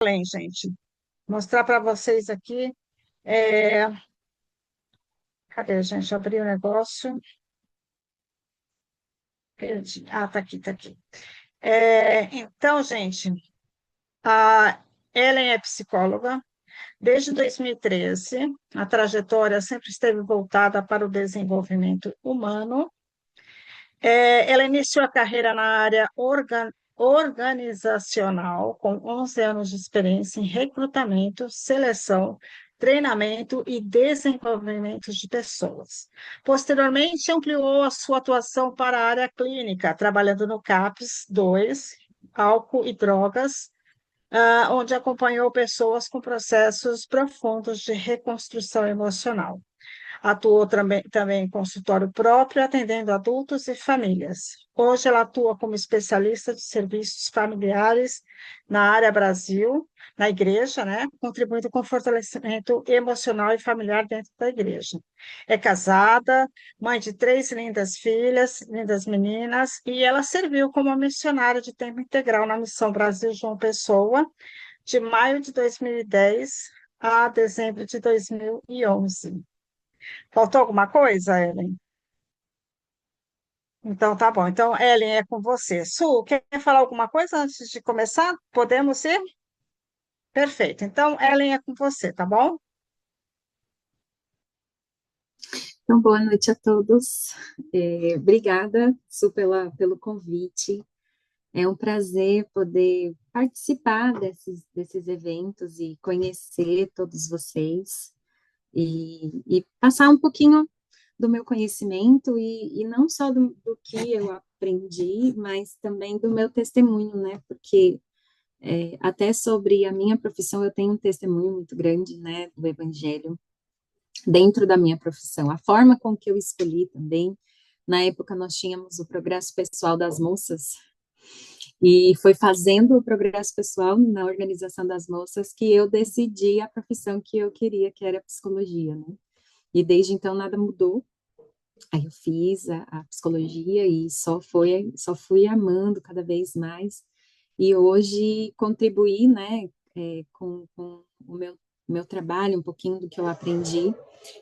Além, gente, mostrar para vocês aqui. é, Cadê, gente? Abri o negócio. Perdi. Ah, tá aqui, tá aqui. Então, gente, a Ellen é psicóloga. Desde 2013, a trajetória sempre esteve voltada para o desenvolvimento humano. Ela iniciou a carreira na área organizacional, com 11 anos de experiência em recrutamento, seleção, treinamento e desenvolvimento de pessoas. Posteriormente, ampliou a sua atuação para a área clínica, trabalhando no CAPS 2, álcool e drogas, onde acompanhou pessoas com processos profundos de reconstrução emocional. Atuou também em consultório próprio, atendendo adultos e famílias. Hoje ela atua como especialista de serviços familiares na área Brasil, na igreja, né? Contribuindo com o fortalecimento emocional e familiar dentro da igreja. É casada, mãe de três lindas filhas, lindas meninas, e ela serviu como missionária de tempo integral na Missão Brasil João Pessoa, de maio de 2010 a dezembro de 2011. Faltou alguma coisa, Ellen? Então, tá bom. Então, Ellen, é com você. Su, quer falar alguma coisa antes de começar? Podemos ir? Perfeito. Então, Ellen, é com você, tá bom? Então, boa noite a todos. Obrigada, Su, pelo convite. É um prazer poder participar desses eventos e conhecer todos vocês e passar um pouquinho do meu conhecimento e não só do que eu aprendi, mas também do meu testemunho, né? Porque até sobre a minha profissão eu tenho um testemunho muito grande, né, do Evangelho dentro da minha profissão. A forma com que eu escolhi também, na época nós tínhamos o progresso pessoal das moças, e foi fazendo o progresso pessoal na organização das moças que eu decidi a profissão que eu queria, que era psicologia, né? E desde então nada mudou. Aí eu fiz a psicologia e só fui amando cada vez mais. E hoje contribuí, né, com o meu trabalho, um pouquinho do que eu aprendi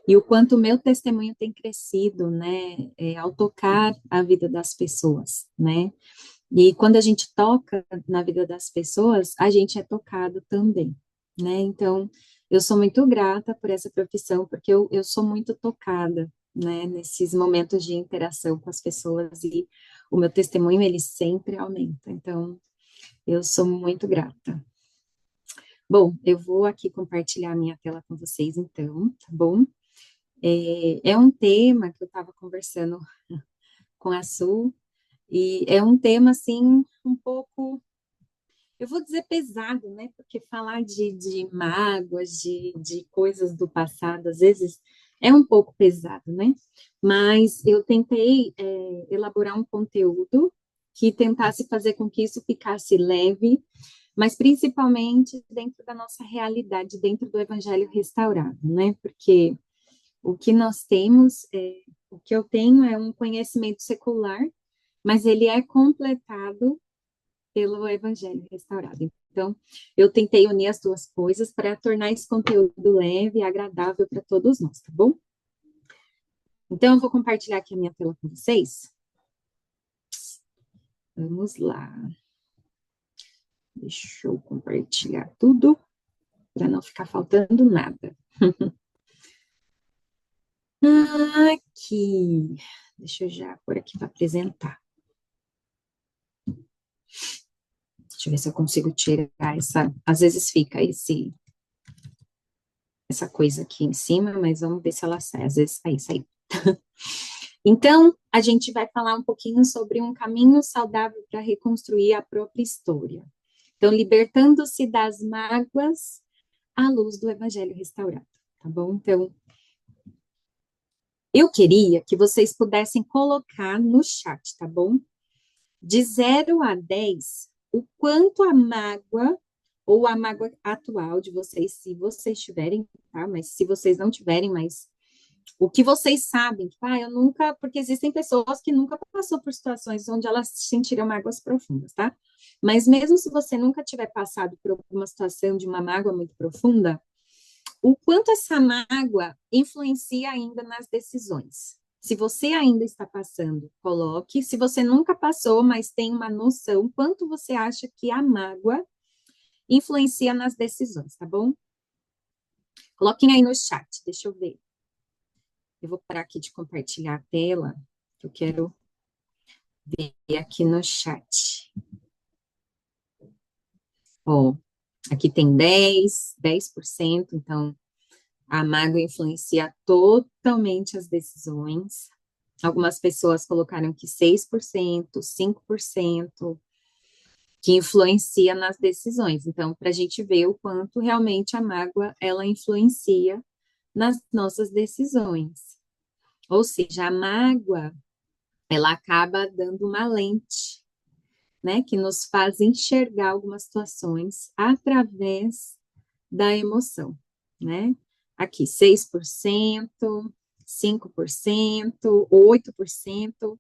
e o quanto o meu testemunho tem crescido, né, ao tocar a vida das pessoas, né? E quando a gente toca na vida das pessoas, a gente é tocado também, né? Então, eu sou muito grata por essa profissão, porque eu sou muito tocada, né, nesses momentos de interação com as pessoas e o meu testemunho, ele sempre aumenta. Então, eu sou muito grata. Bom, eu vou aqui compartilhar a minha tela com vocês, então, tá bom? É um tema que eu estava conversando com a Su, e é um tema, assim, um pouco, eu vou dizer pesado, né? Porque falar de mágoas, de coisas do passado, às vezes é um pouco pesado, né? Mas eu tentei, elaborar um conteúdo que tentasse fazer com que isso ficasse leve, mas principalmente dentro da nossa realidade, dentro do Evangelho restaurado, né? Porque o que nós temos, o que eu tenho é um conhecimento secular, mas ele é completado pelo Evangelho restaurado. Então, eu tentei unir as duas coisas para tornar esse conteúdo leve e agradável para todos nós, tá bom? Então, eu vou compartilhar aqui a minha tela com vocês. Vamos lá. Deixa eu compartilhar tudo para não ficar faltando nada. Aqui. Deixa eu já pôr aqui para apresentar. Deixa eu ver se eu consigo tirar essa. Às vezes fica essa coisa aqui em cima, mas vamos ver se ela sai. Às vezes sai. Então, a gente vai falar um pouquinho sobre um caminho saudável para reconstruir a própria história. Então, libertando-se das mágoas à luz do Evangelho restaurado, tá bom? Então, eu queria que vocês pudessem colocar no chat, tá bom? De 0 a 10, o quanto a mágoa ou a mágoa atual de vocês, se vocês tiverem, tá? Mas se vocês não tiverem, mas O que vocês sabem, tipo, eu nunca, porque existem pessoas que nunca passou por situações onde elas sentiram mágoas profundas, tá? Mas mesmo se você nunca tiver passado por alguma situação de uma mágoa muito profunda, o quanto essa mágoa influencia ainda nas decisões. Se você ainda está passando, coloque. Se você nunca passou, mas tem uma noção, quanto você acha que a mágoa influencia nas decisões, tá bom? Coloquem aí no chat, deixa eu ver. Eu vou parar aqui de compartilhar a tela, que eu quero ver aqui no chat. Ó, aqui tem 10%, então a mágoa influencia totalmente as decisões. Algumas pessoas colocaram que 6%, 5%, que influencia nas decisões. Então, para a gente ver o quanto realmente a mágoa, ela influencia nas nossas decisões. Ou seja, a mágoa, ela acaba dando uma lente, né, que nos faz enxergar algumas situações através da emoção, né? Aqui, 6%, 5%, 8%.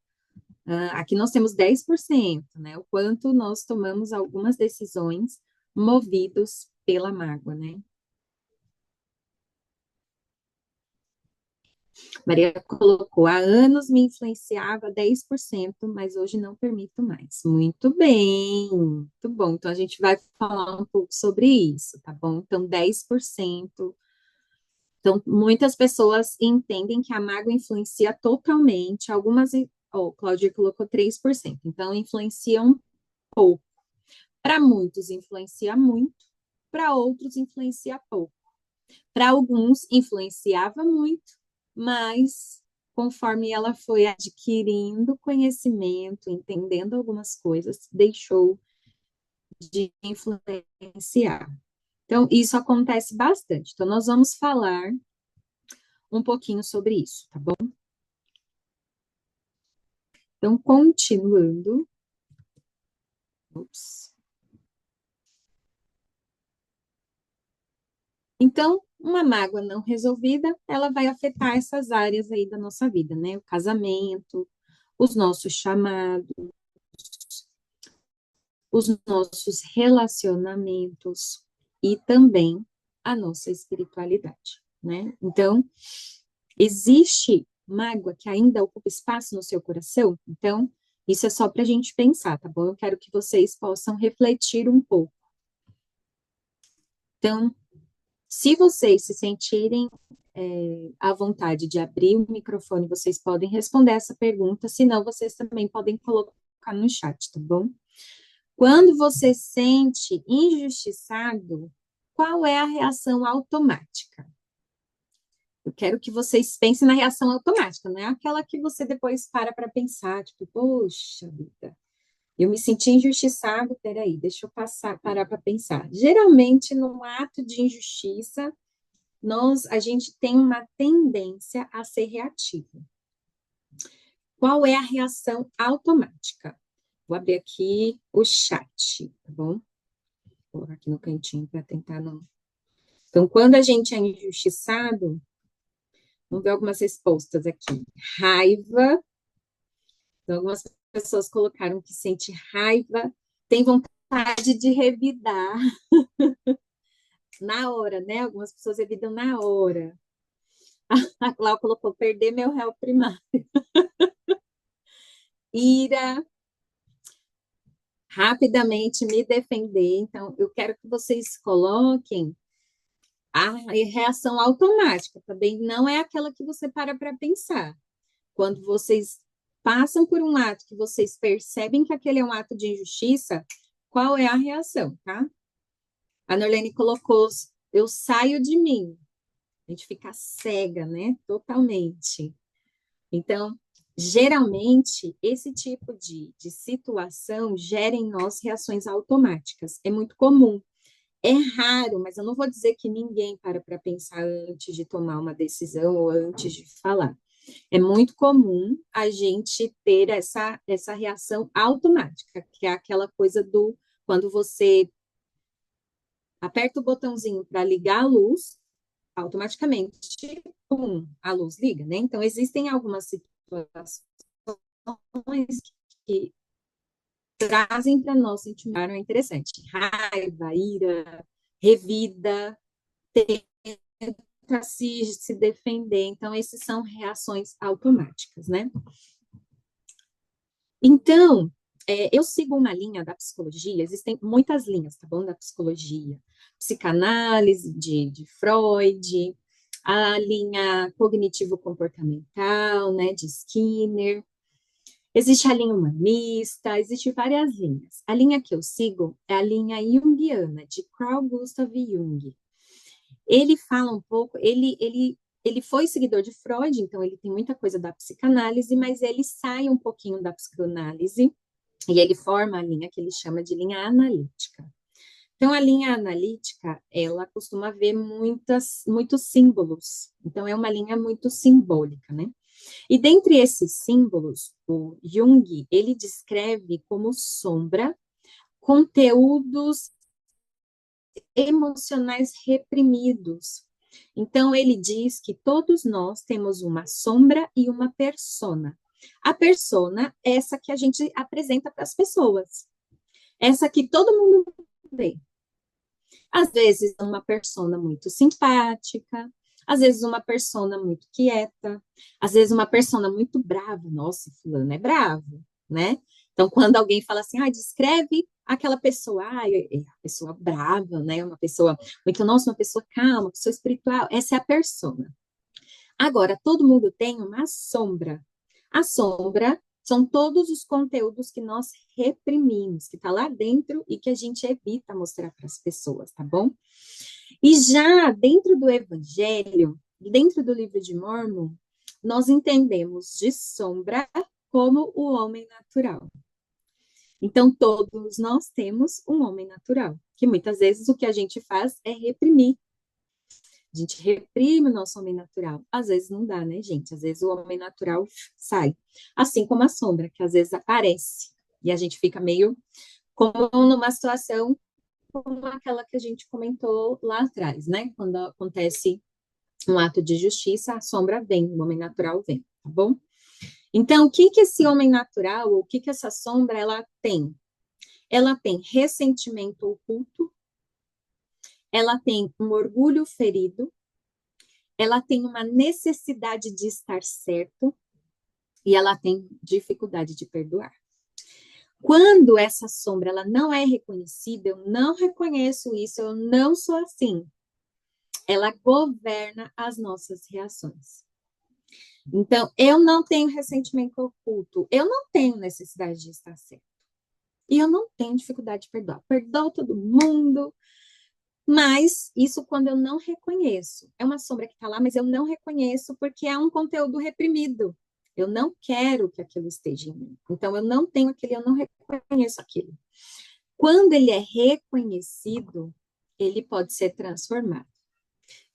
Aqui nós temos 10%, né? O quanto nós tomamos algumas decisões movidos pela mágoa, né? Maria colocou, há anos me influenciava 10%, mas hoje não permito mais. Muito bem, muito bom. Então, a gente vai falar um pouco sobre isso, tá bom? Então, 10%. Então, muitas pessoas entendem que a mágoa influencia totalmente. Algumas, Cláudia colocou 3%. Então, influencia um pouco. Para muitos, influencia muito. Para outros, influencia pouco. Para alguns, influenciava muito, mas conforme ela foi adquirindo conhecimento, entendendo algumas coisas, deixou de influenciar. Então, isso acontece bastante. Então, nós vamos falar um pouquinho sobre isso, tá bom? Então, continuando. Ups. Então, uma mágoa não resolvida, ela vai afetar essas áreas aí da nossa vida, né? O casamento, os nossos chamados, os nossos relacionamentos e também a nossa espiritualidade, né? Então, existe mágoa que ainda ocupa espaço no seu coração? Então, isso é só para a gente pensar, tá bom? Eu quero que vocês possam refletir um pouco. Então, se vocês se sentirem à vontade de abrir o microfone, vocês podem responder essa pergunta, senão vocês também podem colocar no chat, tá bom? Quando você sente injustiçado, qual é a reação automática? Eu quero que vocês pensem na reação automática, não é aquela que você depois para pensar, tipo, poxa vida, eu me senti injustiçado, peraí, deixa eu parar para pensar. Geralmente, num ato de injustiça, a gente tem uma tendência a ser reativo. Qual é a reação automática? Vou abrir aqui o chat, tá bom? Vou colocar aqui no cantinho para tentar não. Então, quando a gente é injustiçado, vamos ver algumas respostas aqui. Raiva. Então, algumas pessoas colocaram que sente raiva, tem vontade de revidar na hora, né? Algumas pessoas revidam na hora. A Cláudia colocou perder meu réu primário. Ira, rapidamente me defender. Então, eu quero que vocês coloquem a reação automática, também não é aquela que você para pensar. Quando vocês passam por um ato que vocês percebem que aquele é um ato de injustiça, qual é a reação, tá? A Norlene colocou, eu saio de mim. A gente fica cega, né? Totalmente. Então, geralmente, esse tipo de situação gera em nós reações automáticas. É muito comum. É raro, mas eu não vou dizer que ninguém para pensar antes de tomar uma decisão ou antes de falar. É muito comum a gente ter essa reação automática, que é aquela coisa do quando você aperta o botãozinho para ligar a luz, automaticamente, pum, a luz liga, né? Então, existem algumas situações que trazem para nós sentimentos é interessante. Raiva, ira, revida, tenta se defender. Então, esses são reações automáticas, né? Então, eu sigo uma linha da psicologia, existem muitas linhas, tá bom? Da psicologia, psicanálise de Freud, a linha cognitivo-comportamental, né, de Skinner, existe a linha humanista, existe várias linhas. A linha que eu sigo é a linha junguiana, de Carl Gustav Jung. Ele fala um pouco, ele foi seguidor de Freud, então ele tem muita coisa da psicanálise, mas ele sai um pouquinho da psicanálise e ele forma a linha que ele chama de linha analítica. Então, a linha analítica, ela costuma ver muitos símbolos. Então, é uma linha muito simbólica, né? E dentre esses símbolos, o Jung, ele descreve como sombra conteúdos emocionais reprimidos. Então, ele diz que todos nós temos uma sombra e uma persona. A persona é essa que a gente apresenta para as pessoas. Essa que todo mundo vê. Às vezes, uma persona muito simpática, às vezes, uma persona muito quieta, às vezes, uma persona muito brava. Nossa, fulano é bravo, né? Então, quando alguém fala assim, descreve aquela pessoa, é a pessoa brava, né? Uma pessoa, muito, nossa, uma pessoa calma, uma pessoa espiritual, essa é a persona. Agora, todo mundo tem uma sombra. A sombra são todos os conteúdos que nós reprimimos, que está lá dentro e que a gente evita mostrar para as pessoas, tá bom? E já dentro do Evangelho, dentro do livro de Mórmon, nós entendemos de sombra como o homem natural. Então, todos nós temos um homem natural, que muitas vezes o que a gente faz é reprimir. A gente reprime o nosso homem natural. Às vezes não dá, né, gente? Às vezes o homem natural sai. Assim como a sombra, que às vezes aparece. E a gente fica meio como numa situação como aquela que a gente comentou lá atrás, né? Quando acontece um ato de justiça, a sombra vem, o homem natural vem, tá bom? Então, o que que esse homem natural, ou o que que essa sombra, ela tem? Ela tem ressentimento oculto, ela tem um orgulho ferido, ela tem uma necessidade de estar certo e ela tem dificuldade de perdoar. Quando essa sombra ela não é reconhecida, eu não reconheço isso, eu não sou assim. Ela governa as nossas reações. Então, eu não tenho ressentimento oculto, eu não tenho necessidade de estar certo. E eu não tenho dificuldade de perdoar. Perdoo todo mundo, mas isso quando eu não reconheço. É uma sombra que está lá, mas eu não reconheço porque é um conteúdo reprimido. Eu não quero que aquilo esteja em mim. Então, eu não tenho aquele, eu não reconheço aquilo. Quando ele é reconhecido, ele pode ser transformado.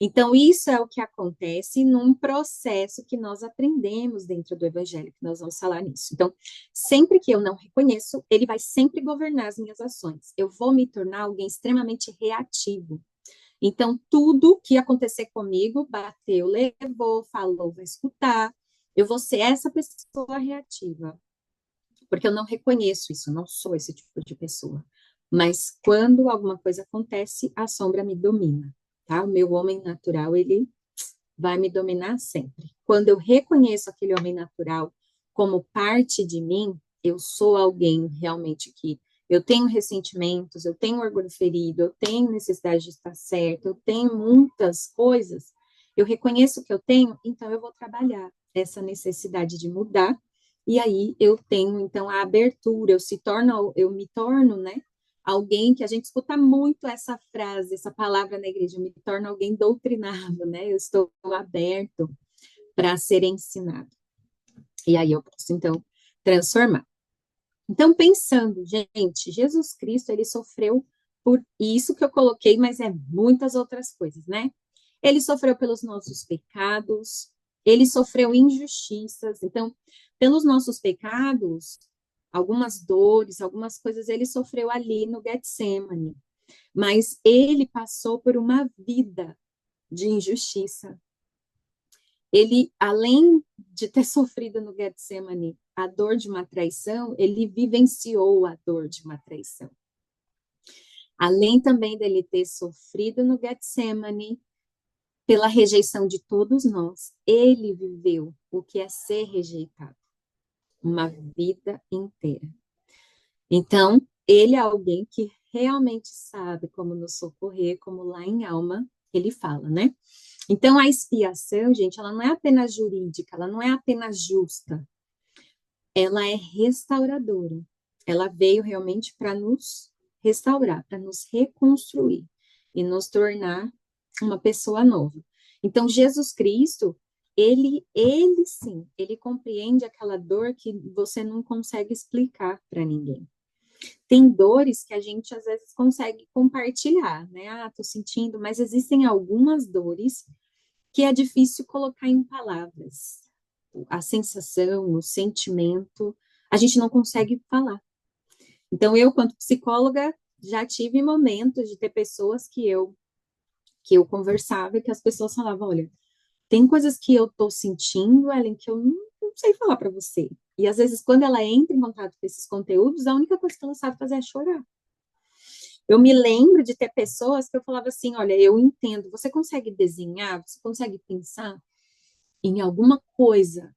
Então, isso é o que acontece num processo que nós aprendemos dentro do Evangelho, que nós vamos falar nisso. Então, sempre que eu não reconheço, ele vai sempre governar as minhas ações. Eu vou me tornar alguém extremamente reativo. Então, tudo que acontecer comigo, bateu, levou, falou, vai escutar, eu vou ser essa pessoa reativa. Porque eu não reconheço isso, eu não sou esse tipo de pessoa. Mas quando alguma coisa acontece, a sombra me domina. Tá? O meu homem natural, ele vai me dominar sempre. Quando eu reconheço aquele homem natural como parte de mim, eu sou alguém realmente que eu tenho ressentimentos, eu tenho orgulho ferido, eu tenho necessidade de estar certo, eu tenho muitas coisas, eu reconheço que eu tenho, então eu vou trabalhar essa necessidade de mudar, e aí eu tenho, então, a abertura, eu me torno, né, alguém que a gente escuta muito essa frase, essa palavra na igreja, me torna alguém doutrinado, né? Eu estou aberto para ser ensinado. E aí eu posso, então, transformar. Então, pensando, gente, Jesus Cristo, ele sofreu por isso que eu coloquei, mas é muitas outras coisas, né? Ele sofreu pelos nossos pecados, ele sofreu injustiças. Então, pelos nossos pecados, algumas dores, algumas coisas ele sofreu ali no Getsemane, mas ele passou por uma vida de injustiça. Ele, além de ter sofrido no Getsemane a dor de uma traição, ele vivenciou a dor de uma traição. Além também dele ter sofrido no Getsemane pela rejeição de todos nós, ele viveu o que é ser rejeitado, uma vida inteira. Então, ele é alguém que realmente sabe como nos socorrer, como lá em Alma ele fala, né? Então, a expiação, gente, ela não é apenas jurídica, ela não é apenas justa, ela é restauradora. Ela veio realmente para nos restaurar, para nos reconstruir e nos tornar uma pessoa nova. Então, Jesus Cristo, ele sim, ele compreende aquela dor que você não consegue explicar para ninguém. Tem dores que a gente às vezes consegue compartilhar, né? Ah, tô sentindo, mas existem algumas dores que é difícil colocar em palavras. A sensação, o sentimento, a gente não consegue falar. Então, eu, quanto psicóloga, já tive momentos de ter pessoas que eu conversava e que as pessoas falavam, olha, tem coisas que eu tô sentindo, Ellen, que eu não sei falar para você. E às vezes, quando ela entra em contato com esses conteúdos, a única coisa que ela sabe fazer é chorar. Eu me lembro de ter pessoas que eu falava assim, olha, eu entendo, você consegue desenhar, você consegue pensar em alguma coisa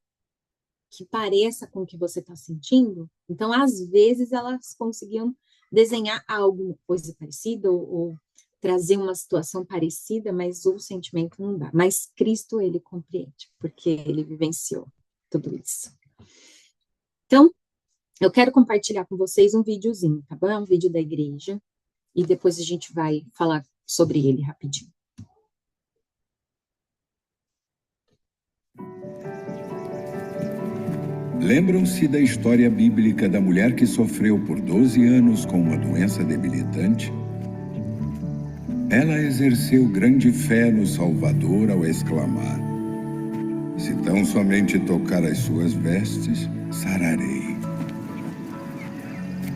que pareça com o que você está sentindo? Então, às vezes, elas conseguiam desenhar alguma coisa parecida ou trazer uma situação parecida, mas o sentimento não dá. Mas Cristo, ele compreende, porque ele vivenciou tudo isso. Então, eu quero compartilhar com vocês um videozinho, tá bom? É um vídeo da igreja, e depois a gente vai falar sobre ele rapidinho. Lembram-se da história bíblica da mulher que sofreu por 12 anos com uma doença debilitante? Ela exerceu grande fé no Salvador ao exclamar: se tão somente tocar as suas vestes, sararei.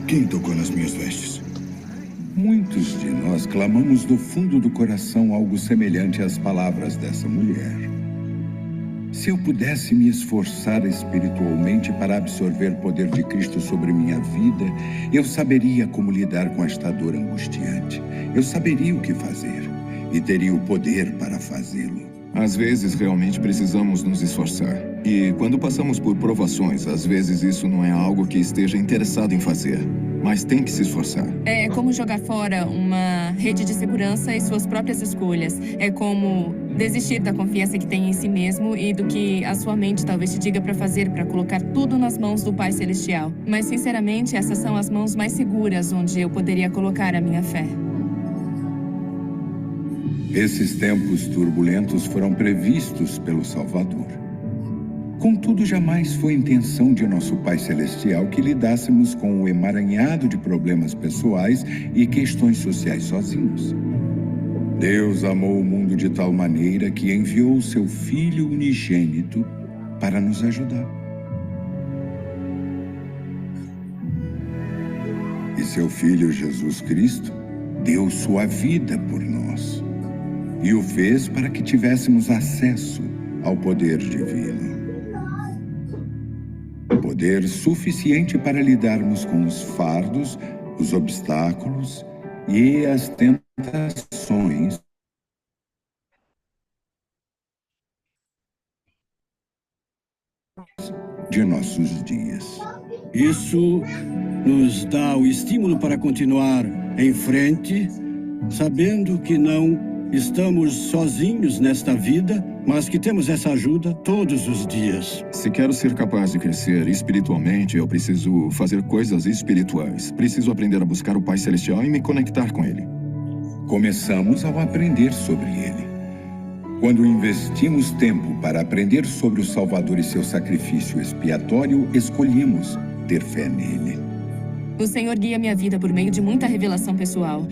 Quem tocou nas minhas vestes? Muitos de nós clamamos do fundo do coração algo semelhante às palavras dessa mulher. Se eu pudesse me esforçar espiritualmente para absorver o poder de Cristo sobre minha vida, eu saberia como lidar com esta dor angustiante. Eu saberia o que fazer e teria o poder para fazê-lo. Às vezes, realmente precisamos nos esforçar. E quando passamos por provações, às vezes isso não é algo que esteja interessado em fazer. Mas tem que se esforçar. É como jogar fora uma rede de segurança e suas próprias escolhas. É como desistir da confiança que tem em si mesmo e do que a sua mente talvez te diga para fazer, para colocar tudo nas mãos do Pai Celestial. Mas, sinceramente, essas são as mãos mais seguras onde eu poderia colocar a minha fé. Esses tempos turbulentos foram previstos pelo Salvador. Contudo, jamais foi intenção de nosso Pai Celestial que lidássemos com o emaranhado de problemas pessoais e questões sociais sozinhos. Deus amou o mundo de tal maneira que enviou o seu Filho unigênito para nos ajudar. E seu Filho Jesus Cristo deu sua vida por nós e o fez para que tivéssemos acesso ao poder divino. Poder suficiente para lidarmos com os fardos, os obstáculos e as tentações de nossos dias. Isso nos dá o estímulo para continuar em frente, sabendo que não estamos sozinhos nesta vida, mas que temos essa ajuda todos os dias. Se quero ser capaz de crescer espiritualmente, eu preciso fazer coisas espirituais. Preciso aprender a buscar o Pai Celestial e me conectar com Ele. Começamos ao aprender sobre Ele. Quando investimos tempo para aprender sobre o Salvador e seu sacrifício expiatório, escolhemos ter fé nele. O Senhor guia minha vida por meio de muita revelação pessoal.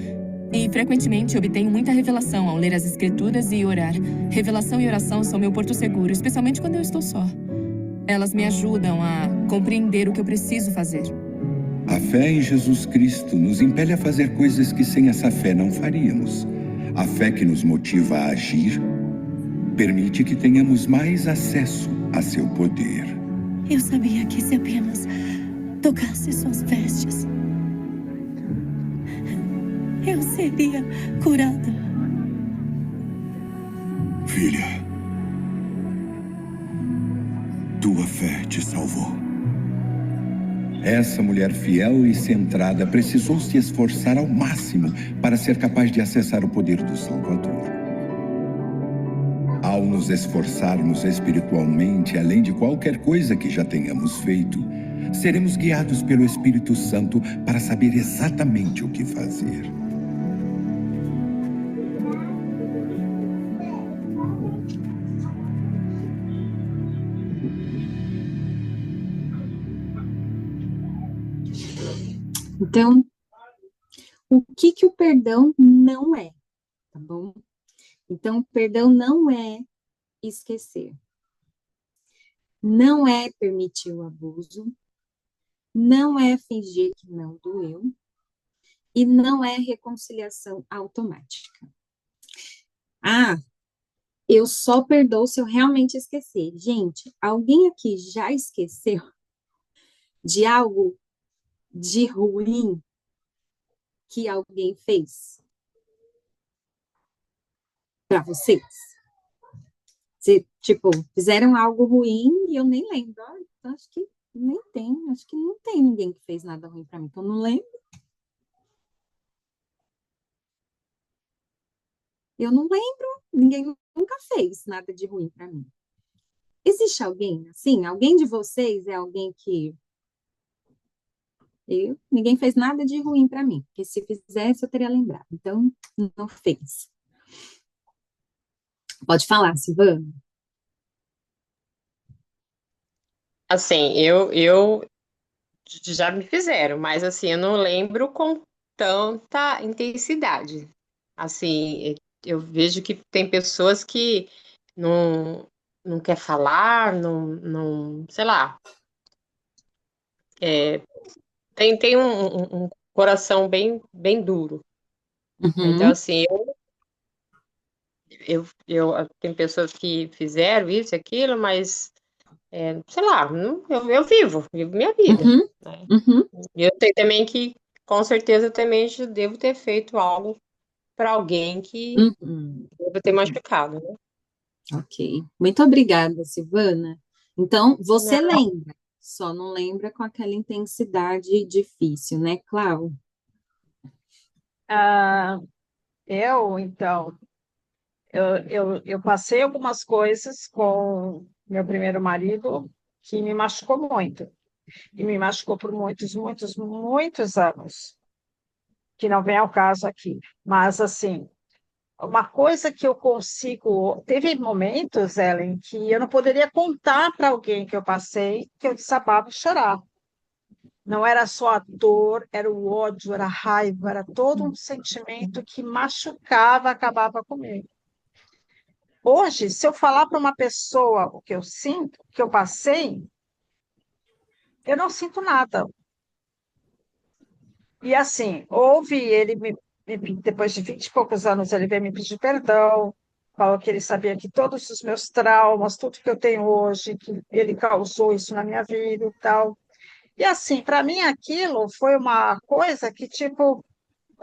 E, frequentemente, obtenho muita revelação ao ler as Escrituras e orar. Revelação e oração são meu porto seguro, especialmente quando eu estou só. Elas me ajudam a compreender o que eu preciso fazer. A fé em Jesus Cristo nos impele a fazer coisas que sem essa fé não faríamos. A fé que nos motiva a agir permite que tenhamos mais acesso a seu poder. Eu sabia que se apenas tocasse suas vestes, eu seria curada. Filha, tua fé te salvou. Essa mulher fiel e centrada precisou se esforçar ao máximo para ser capaz de acessar o poder do Salvador. Ao nos esforçarmos espiritualmente, além de qualquer coisa que já tenhamos feito, seremos guiados pelo Espírito Santo para saber exatamente o que fazer. Então, o que o perdão não é, tá bom? Então, perdão não é esquecer. Não é permitir o abuso. Não é fingir que não doeu. E não é reconciliação automática. Ah, eu só perdoo se eu realmente esquecer. Gente, alguém aqui já esqueceu de algo de ruim que alguém fez para vocês? Tipo, fizeram algo ruim e eu nem lembro. Então acho que nem tem, acho que não tem ninguém que fez nada ruim para mim, então não lembro. Eu não lembro, ninguém nunca fez nada de ruim para mim. Existe alguém assim? Alguém de vocês é alguém que ninguém fez nada de ruim para mim, porque se fizesse eu teria lembrado. Então, não fez. Pode falar, Silvana. Assim, eu já me fizeram, mas assim, eu não lembro com tanta intensidade. Assim, eu vejo que tem pessoas que não, não quer falar, sei lá, tem um coração bem duro. Então, Uhum, assim, tem pessoas que fizeram isso e aquilo, mas, sei lá, vivo minha vida, uhum, né? uhum, E eu sei também que, com certeza, também já devo ter feito algo para alguém que uhum, deva ter uhum. machucado, né? Ok. Muito obrigada, Silvana. Então, você Não. lembra, só não lembra com aquela intensidade difícil, né, Clau? Ah, então, eu passei algumas coisas com meu primeiro marido que me machucou muito. E me machucou por muitos anos, que não vem ao caso aqui. Mas, assim, uma coisa que eu consigo. Teve momentos, Ellen, que eu não poderia contar para alguém que eu passei, que eu desabava e chorar. Não era só a dor, era o ódio, era a raiva, era todo um sentimento que machucava, acabava comigo. Hoje, se eu falar para uma pessoa o que eu sinto, o que eu passei, eu não sinto nada. E assim, depois de 20 e poucos anos, ele veio me pedir perdão, falou que ele sabia que todos os meus traumas, tudo que eu tenho hoje, que ele causou isso na minha vida e tal. E assim, para mim aquilo foi uma coisa que, tipo,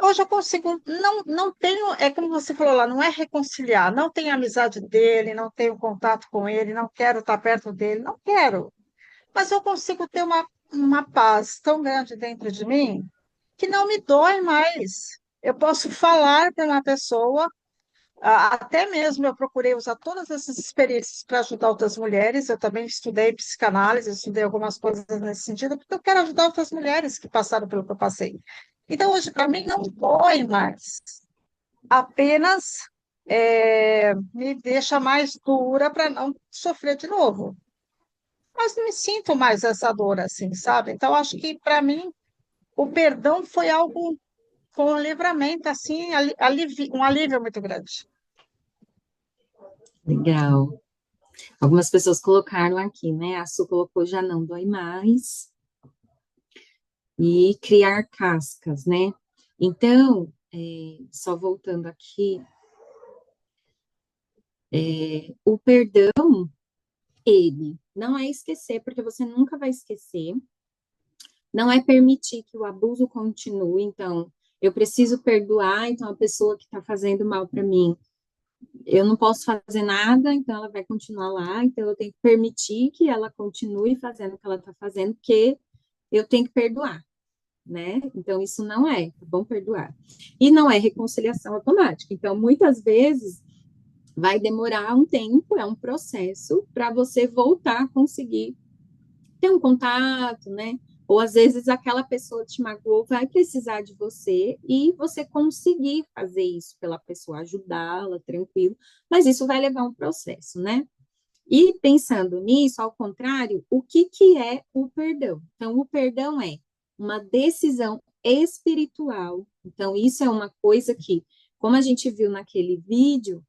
hoje eu consigo, não tenho, é como você falou lá, não é reconciliar, não tenho amizade dele, não tenho contato com ele, não quero estar perto dele, não quero. Mas eu consigo ter uma paz tão grande dentro de mim que não me dói mais. Eu posso falar para uma pessoa, até mesmo eu procurei usar todas essas experiências para ajudar outras mulheres. Eu também estudei psicanálise, estudei algumas coisas nesse sentido, porque eu quero ajudar outras mulheres que passaram pelo que eu passei. Então, hoje, para mim, não dói mais. Apenas me deixa mais dura para não sofrer de novo. Mas não me sinto mais essa dor assim, sabe? Então, acho que, para mim, o perdão foi algo com um livramento, assim, um alívio muito grande. Legal. Algumas pessoas colocaram aqui, né? A Su colocou já não dói mais. E criar cascas, né? Então, só voltando aqui, O perdão, ele não é esquecer, porque você nunca vai esquecer, não é permitir que o abuso continue, então, eu preciso perdoar, então a pessoa que está fazendo mal para mim, eu não posso fazer nada, então ela vai continuar lá, então eu tenho que permitir que ela continue fazendo o que ela está fazendo, porque eu tenho que perdoar, né? Então, isso não é, tá bom perdoar. E não é reconciliação automática. Então, muitas vezes, vai demorar um tempo, é um processo, para você voltar a conseguir ter um contato, né? Ou às vezes aquela pessoa te magoou, vai precisar de você e você conseguir fazer isso pela pessoa, ajudá-la, tranquilo, mas isso vai levar um processo, né? E pensando nisso, ao contrário, o que que é o perdão? Então, o perdão é uma decisão espiritual. Então, isso é uma coisa que, como a gente viu naquele vídeo,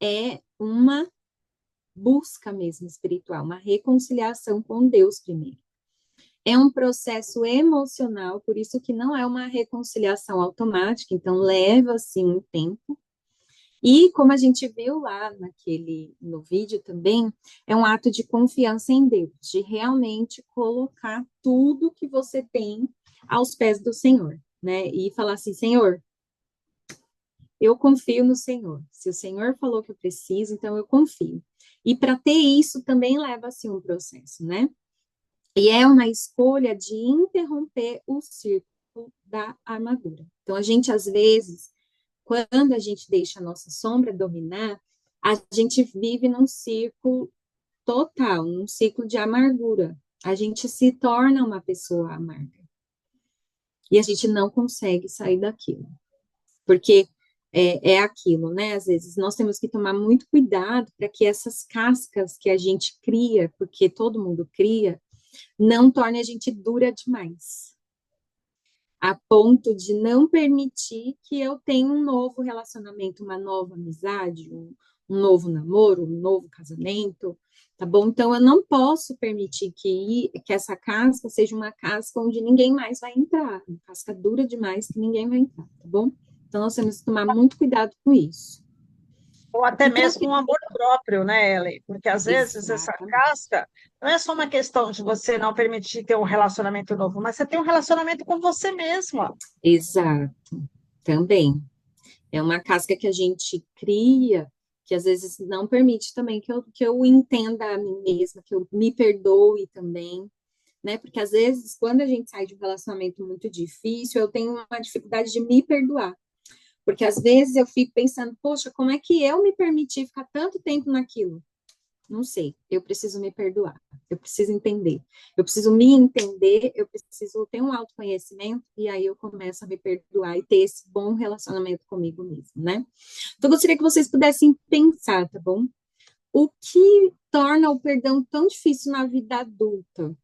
é uma busca mesmo espiritual, uma reconciliação com Deus primeiro. É um processo emocional, por isso que não é uma reconciliação automática, então leva assim um tempo. E como a gente viu lá no vídeo também, é um ato de confiança em Deus, de realmente colocar tudo que você tem aos pés do Senhor, né? E falar assim, Senhor, eu confio no Senhor. Se o Senhor falou que eu preciso, então eu confio. E para ter isso também leva assim um processo, né? E é uma escolha de interromper o círculo da amargura. Então a gente às vezes, quando a gente deixa a nossa sombra dominar, a gente vive num círculo total, num ciclo de amargura. A gente se torna uma pessoa amarga. E a gente não consegue sair daquilo. Porque é aquilo, né? Às vezes nós temos que tomar muito cuidado para que essas cascas que a gente cria, porque todo mundo cria, não torne a gente dura demais, a ponto de não permitir que eu tenha um novo relacionamento, uma nova amizade, um novo namoro, um novo casamento, tá bom? Então, eu não posso permitir que essa casca seja uma casca onde ninguém mais vai entrar, uma casca dura demais que ninguém vai entrar, tá bom? Então, nós temos que tomar muito cuidado com isso. Ou até Então, mesmo um amor próprio, né, Ellen? Porque às vezes essa exatamente. casca não é só uma questão de você não permitir ter um relacionamento novo, mas você tem um relacionamento com você mesma. Exato, também. É uma casca que a gente cria, que às vezes não permite também que eu entenda a mim mesma, que eu me perdoe também, né? Porque às vezes, quando a gente sai de um relacionamento muito difícil, eu tenho uma dificuldade de me perdoar. Porque às vezes eu fico pensando, poxa, como é que eu me permiti ficar tanto tempo naquilo? Não sei, eu preciso me perdoar, eu preciso entender, eu preciso me entender, eu preciso ter um autoconhecimento, e aí eu começo a me perdoar e ter esse bom relacionamento comigo mesmo, né? Então, eu gostaria que vocês pudessem pensar, tá bom? O que torna o perdão tão difícil na vida adulta?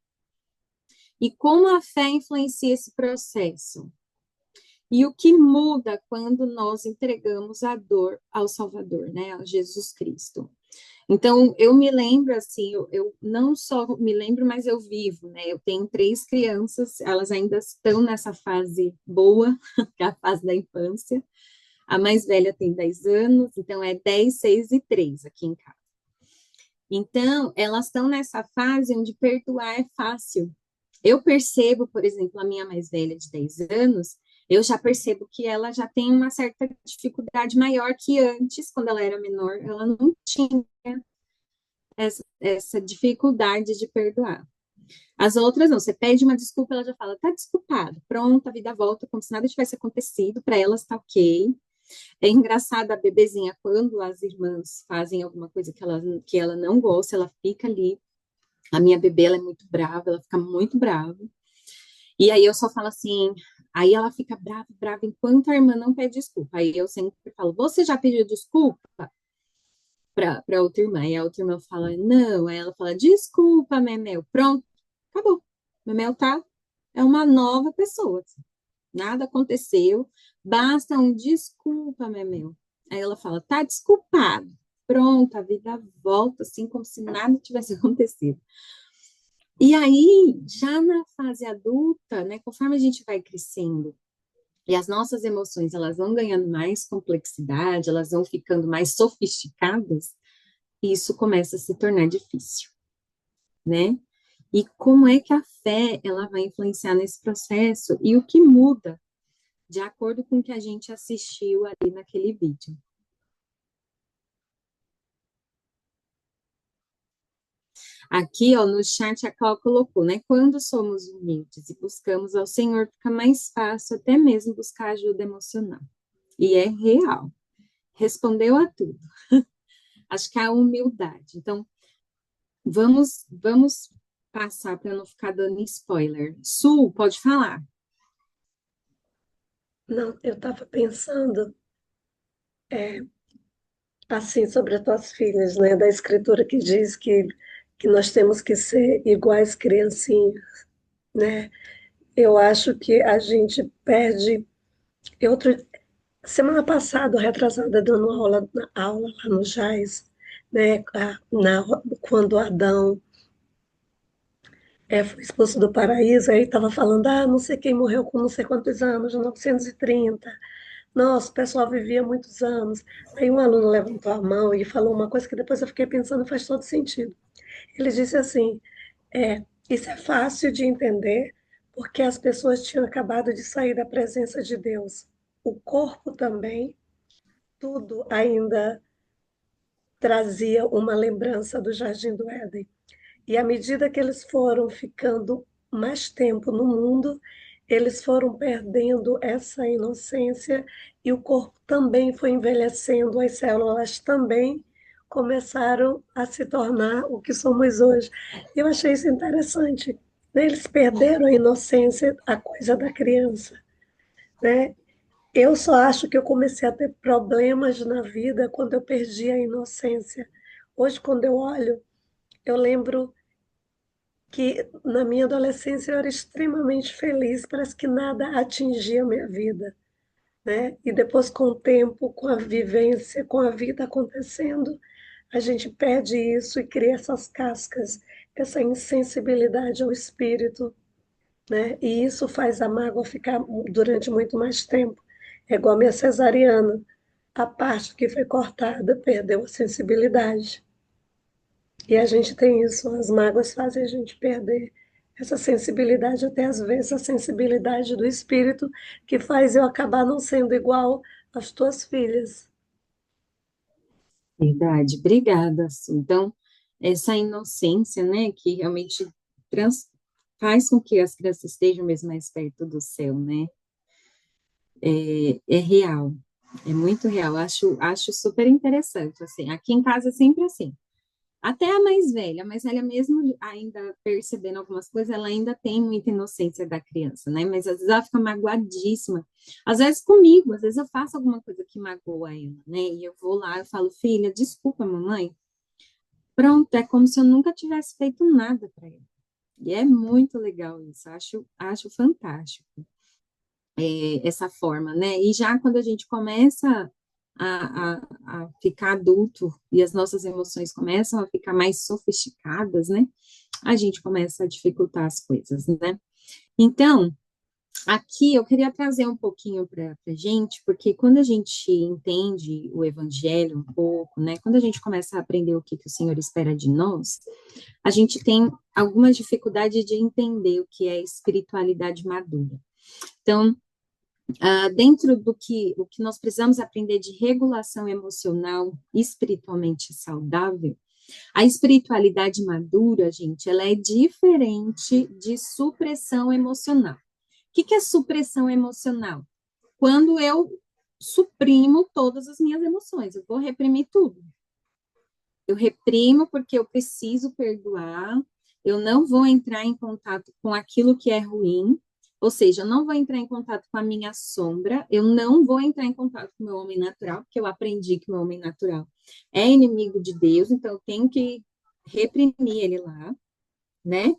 E como a fé influencia esse processo? E o que muda quando nós entregamos a dor ao Salvador, né, a Jesus Cristo? Então, eu me lembro, assim, eu não só me lembro, mas eu vivo, né? Eu tenho 3 crianças, elas ainda estão nessa fase boa, que é a fase da infância. A mais velha tem 10 anos, então é 10, 6 e 3 aqui em casa. Então, elas estão nessa fase onde perdoar é fácil. Eu percebo, por exemplo, a minha mais velha de 10 anos, eu já percebo que ela já tem uma certa dificuldade maior que antes, quando ela era menor, ela não tinha essa dificuldade de perdoar. As outras não, você pede uma desculpa, ela já fala, tá desculpado, pronto, a vida volta como se nada tivesse acontecido, para elas tá ok. É engraçado a bebezinha, quando as irmãs fazem alguma coisa que ela não gosta, ela fica ali. A minha bebê, ela é muito brava, ela fica muito brava. E aí eu só falo assim, aí ela fica brava, brava, enquanto a irmã não pede desculpa. Aí eu sempre falo, você já pediu desculpa para outra irmã? E a outra irmã fala, não. Aí ela fala, desculpa, Memel. Pronto, acabou. Memel é uma nova pessoa. Assim. Nada aconteceu, basta um desculpa, Memel. Aí ela fala, tá desculpado. Pronto, a vida volta assim como se nada tivesse acontecido. E aí, já na fase adulta, né, conforme a gente vai crescendo e as nossas emoções elas vão ganhando mais complexidade, elas vão ficando mais sofisticadas, isso começa a se tornar difícil, né? E como é que a fé, ela vai influenciar nesse processo e o que muda de acordo com o que a gente assistiu ali naquele vídeo. Aqui, ó, no chat, a Cláudia colocou, né? Quando somos humildes e buscamos ao Senhor, fica mais fácil até mesmo buscar ajuda emocional. E é real. Respondeu a tudo. Acho que é a humildade. Então, vamos passar para não ficar dando spoiler. Su, pode falar. Não, eu estava pensando assim sobre as tuas filhas, né? Da escritura que diz que nós temos que ser iguais criancinhas, né? Eu acho que a gente perde. Outro, semana passada, retrasada, dando aula lá no Jais, né? Quando Adão foi expulso do paraíso, aí estava falando, não sei quem morreu com não sei quantos anos, 930. Nossa, o pessoal vivia muitos anos. Aí um aluno levantou a mão e falou uma coisa que depois eu fiquei pensando e faz todo sentido. Ele disse assim: isso é fácil de entender, porque as pessoas tinham acabado de sair da presença de Deus. O corpo também, tudo ainda trazia uma lembrança do Jardim do Éden. E à medida que eles foram ficando mais tempo no mundo, eles foram perdendo essa inocência e o corpo também foi envelhecendo, as células também começaram a se tornar o que somos hoje. Eu achei isso interessante, né? Eles perderam a inocência, a coisa da criança, né? Eu só acho que eu comecei a ter problemas na vida quando eu perdi a inocência. Hoje, quando eu olho, eu lembro que na minha adolescência eu era extremamente feliz, parece que nada atingia a minha vida, né? E depois, com o tempo, com a vivência, com a vida acontecendo, a gente perde isso e cria essas cascas, essa insensibilidade ao espírito, né? E isso faz a mágoa ficar durante muito mais tempo. É igual a minha cesariana, a parte que foi cortada perdeu a sensibilidade. E a gente tem isso, as mágoas fazem a gente perder essa sensibilidade, até às vezes a sensibilidade do espírito, que faz eu acabar não sendo igual às tuas filhas. Verdade, obrigada, Su. Então, essa inocência, né, que realmente faz com que as crianças estejam mesmo mais perto do céu, né, é real, é muito real, acho super interessante, assim, aqui em casa é sempre assim, até a mais velha mesmo ainda percebendo algumas coisas, ela ainda tem muita inocência da criança, né, mas às vezes ela fica magoadíssima, às vezes comigo, às vezes eu faço alguma coisa que magoa ela, né, e eu vou lá, eu falo, filha, desculpa, mamãe, pronto, é como se eu nunca tivesse feito nada para ela, e é muito legal isso, acho fantástico. Essa forma, né? E já quando a gente começa a ficar adulto e as nossas emoções começam a ficar mais sofisticadas, né? A gente começa a dificultar as coisas, né? Então, aqui eu queria trazer um pouquinho para a gente, porque quando a gente entende o evangelho um pouco, né? Quando a gente começa a aprender o que o Senhor espera de nós, a gente tem alguma dificuldade de entender o que é espiritualidade madura. Então, dentro do que o que nós precisamos aprender de regulação emocional espiritualmente saudável, a espiritualidade madura, gente, ela é diferente de supressão emocional. O que é supressão emocional? Quando eu suprimo todas as minhas emoções, eu vou reprimir tudo. Eu reprimo porque eu preciso perdoar, eu não vou entrar em contato com aquilo que é ruim, ou seja, eu não vou entrar em contato com a minha sombra, eu não vou entrar em contato com o meu homem natural, porque eu aprendi que o meu homem natural é inimigo de Deus, então eu tenho que reprimir ele lá, né?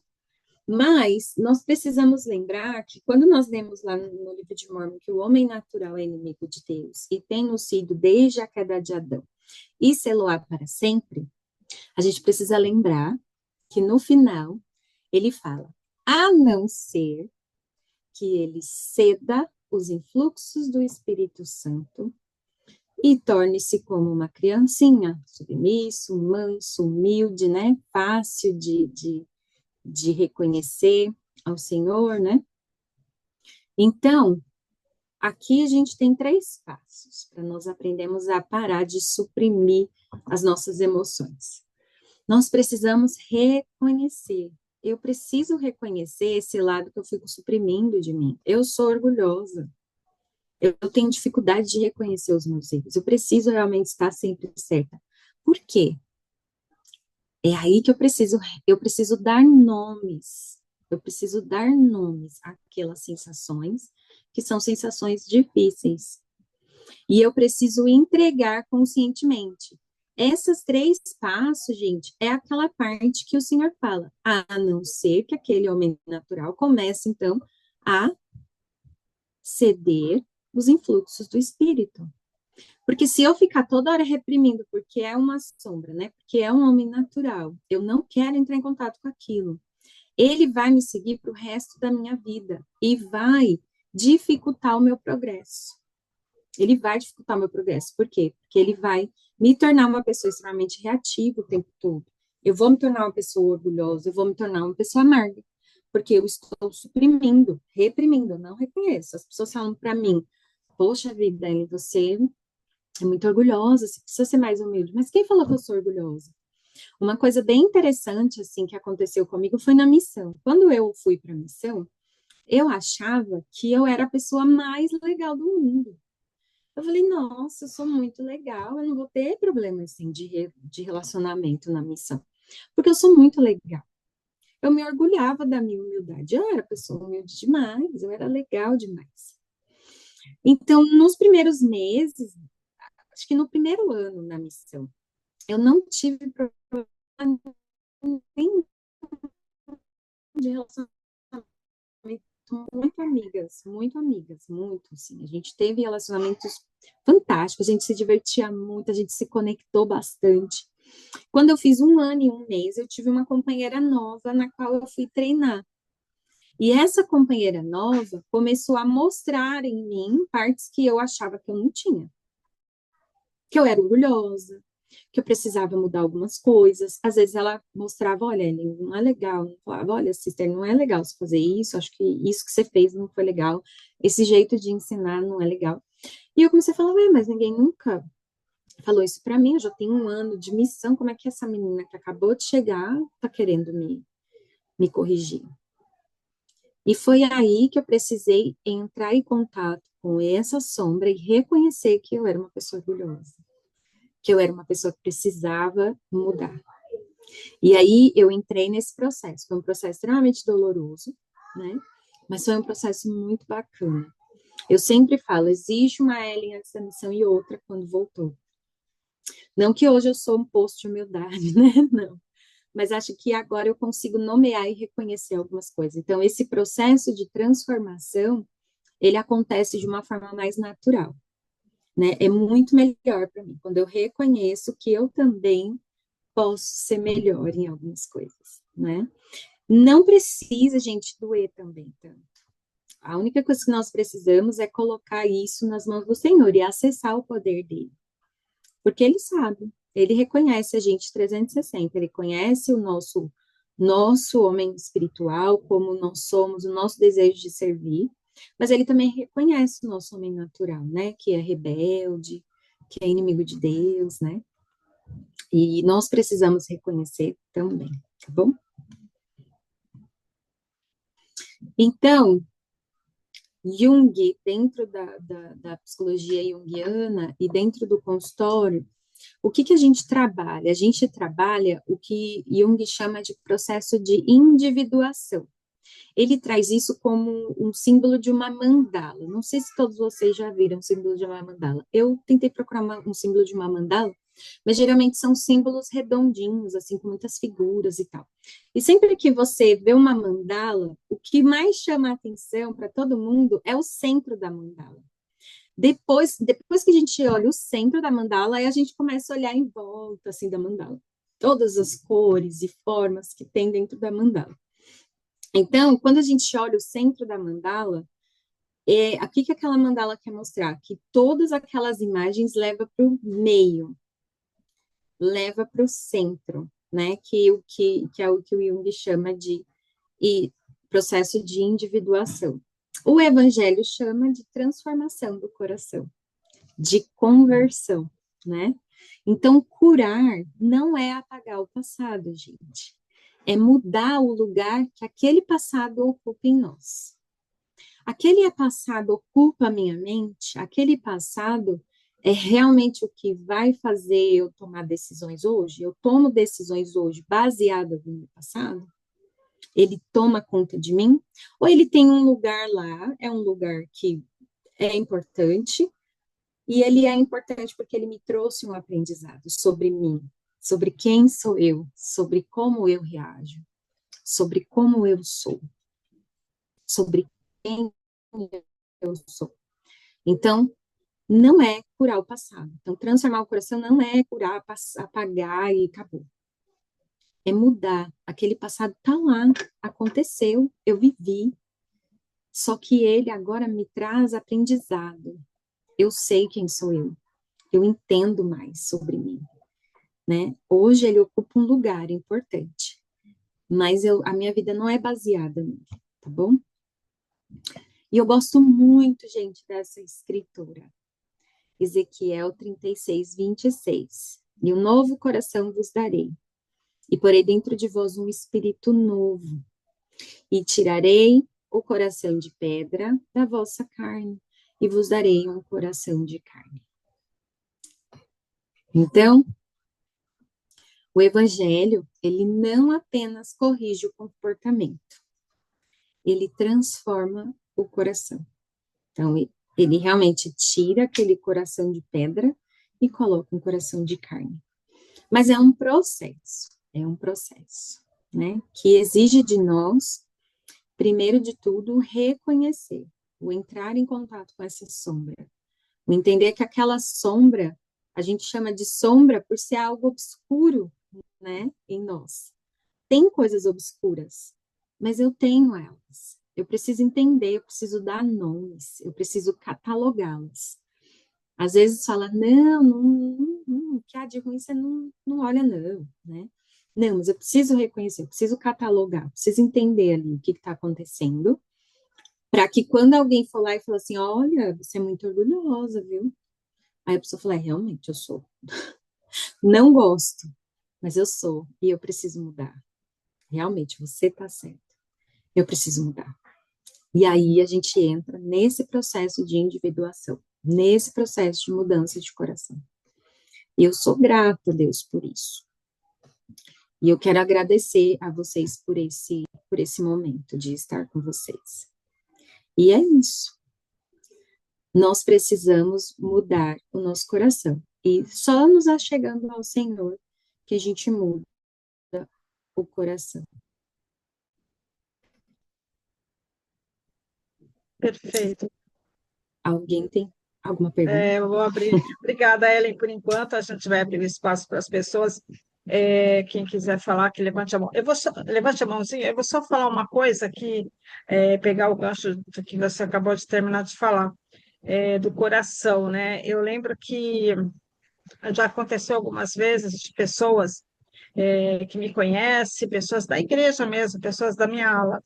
Mas nós precisamos lembrar que quando nós lemos lá no livro de Mórmon que o homem natural é inimigo de Deus e tem nos sido desde a queda de Adão e seloá para sempre, a gente precisa lembrar que no final ele fala, a não ser que ele ceda os influxos do Espírito Santo e torne-se como uma criancinha, submisso, manso, humilde, né? Fácil de reconhecer ao Senhor, né? Então, aqui a gente tem 3 passos para nós aprendermos a parar de suprimir as nossas emoções. Nós precisamos reconhecer. Eu preciso reconhecer esse lado que eu fico suprimindo de mim. Eu sou orgulhosa. Eu tenho dificuldade de reconhecer os meus erros. Eu preciso realmente estar sempre certa. Por quê? É aí que eu preciso dar nomes. Eu preciso dar nomes àquelas sensações que são sensações difíceis. E eu preciso entregar conscientemente. Essas 3 passos, gente, é aquela parte que o Senhor fala, a não ser que aquele homem natural comece, então, a ceder os influxos do Espírito. Porque se eu ficar toda hora reprimindo, porque é uma sombra, né? Porque é um homem natural, eu não quero entrar em contato com aquilo. Ele vai me seguir para o resto da minha vida e vai dificultar o meu progresso. Ele vai dificultar o meu progresso. Por quê? Porque ele vai me tornar uma pessoa extremamente reativa o tempo todo. Eu vou me tornar uma pessoa orgulhosa, eu vou me tornar uma pessoa amarga, porque eu estou suprimindo, reprimindo, eu não reconheço. As pessoas falam para mim, poxa vida, Dani, você é muito orgulhosa, você precisa ser mais humilde. Mas quem falou que eu sou orgulhosa? Uma coisa bem interessante, assim, que aconteceu comigo foi na missão. Quando eu fui para a missão, eu achava que eu era a pessoa mais legal do mundo. Eu falei, nossa, eu sou muito legal, eu não vou ter problema, assim, de relacionamento na missão. Porque eu sou muito legal. Eu me orgulhava da minha humildade. Eu era pessoa humilde demais, eu era legal demais. Então, nos primeiros meses, acho que no primeiro ano na missão, eu não tive problema nenhum de relacionamento, muito amigas, muito, assim. A gente teve relacionamentos fantásticos, a gente se divertia muito, a gente se conectou bastante. Quando eu fiz 1 ano e 1 mês, eu tive uma companheira nova na qual eu fui treinar. E essa companheira nova começou a mostrar em mim partes que eu achava que eu não tinha. Que eu era orgulhosa, que eu precisava mudar algumas coisas. Às vezes ela mostrava, olha, Ellen, não é legal. Eu falava, olha, sister, não é legal você fazer isso, acho que isso que você fez não foi legal, esse jeito de ensinar não é legal. E eu comecei a falar, mas ninguém nunca falou isso para mim, eu já tenho 1 ano de missão, como é que essa menina que acabou de chegar tá querendo me corrigir? E foi aí que eu precisei entrar em contato com essa sombra e reconhecer que eu era uma pessoa orgulhosa, que eu era uma pessoa que precisava mudar. E aí eu entrei nesse processo. Foi um processo extremamente doloroso, né? Mas foi um processo muito bacana. Eu sempre falo, existe uma Ellen antes da missão e outra quando voltou. Não que hoje eu sou um poço de humildade, né? Não. Mas acho que agora eu consigo nomear e reconhecer algumas coisas. Então, esse processo de transformação, ele acontece de uma forma mais natural, né? É muito melhor para mim, quando eu reconheço que eu também posso ser melhor em algumas coisas, né? Não precisa, gente, doer também tanto. A única coisa que nós precisamos é colocar isso nas mãos do Senhor e acessar o poder dele. Porque ele sabe, ele reconhece a gente 360, ele conhece o nosso homem espiritual, como nós somos, o nosso desejo de servir, mas ele também reconhece o nosso homem natural, né, que é rebelde, que é inimigo de Deus, né, e nós precisamos reconhecer também, tá bom? Então, Jung, dentro da psicologia junguiana e dentro do consultório, o que a gente trabalha? A gente trabalha o que Jung chama de processo de individuação. Ele traz isso como um símbolo de uma mandala. Não sei se todos vocês já viram o símbolo de uma mandala. Eu tentei procurar um símbolo de uma mandala, mas geralmente são símbolos redondinhos, assim, com muitas figuras e tal. E sempre que você vê uma mandala, o que mais chama a atenção para todo mundo é o centro da mandala. Depois que a gente olha o centro da mandala, aí a gente começa a olhar em volta, assim, da mandala. Todas as cores e formas que tem dentro da mandala. Então, quando a gente olha o centro da mandala, O que que aquela mandala quer mostrar? Que todas aquelas imagens levam para o meio, leva para o centro, né? Que é o que o Jung chama de processo de individuação. O Evangelho chama de transformação do coração, de conversão, né? Então, curar não é apagar o passado, gente. É mudar o lugar que aquele passado ocupa em nós. Aquele passado ocupa a minha mente, aquele passado é realmente o que vai fazer eu tomar decisões hoje? Eu tomo decisões hoje baseadas no meu passado? Ele toma conta de mim? Ou ele tem um lugar lá, é um lugar que é importante, e ele é importante porque ele me trouxe um aprendizado sobre mim, sobre quem sou eu, sobre como eu reajo, sobre como eu sou, sobre quem eu sou. Então, não é curar o passado. Então, transformar o coração não é curar, apagar e acabou. É mudar. Aquele passado tá lá, aconteceu, eu vivi, só que ele agora me traz aprendizado. Eu sei quem sou eu entendo mais sobre mim, né? Hoje ele ocupa um lugar importante, mas a minha vida não é baseada nele, tá bom? E eu gosto muito, gente, dessa escritura. Ezequiel 36, 26. E um novo coração vos darei, e porei dentro de vós um espírito novo, e tirarei o coração de pedra da vossa carne, e vos darei um coração de carne. Então, o evangelho, ele não apenas corrige o comportamento, ele transforma o coração. Então, ele realmente tira aquele coração de pedra e coloca um coração de carne. Mas é um processo, né? Que exige de nós, primeiro de tudo, reconhecer, o entrar em contato com essa sombra, o entender que aquela sombra, a gente chama de sombra por ser algo obscuro, né, em nós. Tem coisas obscuras, mas eu tenho elas. Eu preciso entender, eu preciso dar nomes, eu preciso catalogá-las. Às vezes fala, o que há de ruim você não olha não, né? Não, mas eu preciso reconhecer, eu preciso catalogar, eu preciso entender ali o que está acontecendo, para que quando alguém for lá e falar assim, olha, você é muito orgulhosa, viu? Aí a pessoa fala, realmente, eu sou. Não gosto, mas eu sou, e eu preciso mudar. Realmente, você está certo. Eu preciso mudar. E aí a gente entra nesse processo de individuação, nesse processo de mudança de coração. E eu sou grata a Deus por isso. E eu quero agradecer a vocês por esse momento de estar com vocês. E é isso. Nós precisamos mudar o nosso coração. E só nos achegando ao Senhor que a gente muda o coração. Perfeito. Alguém tem alguma pergunta? Eu vou abrir. Obrigada, Ellen, por enquanto. A gente vai abrir espaço para as pessoas. Quem quiser falar, que levante a mão. Levante a mãozinha. Eu vou só falar uma coisa aqui, pegar o gancho do que você acabou de terminar de falar, do coração, né? Eu lembro que já aconteceu algumas vezes de pessoas que me conhecem, pessoas da igreja mesmo, pessoas da minha ala,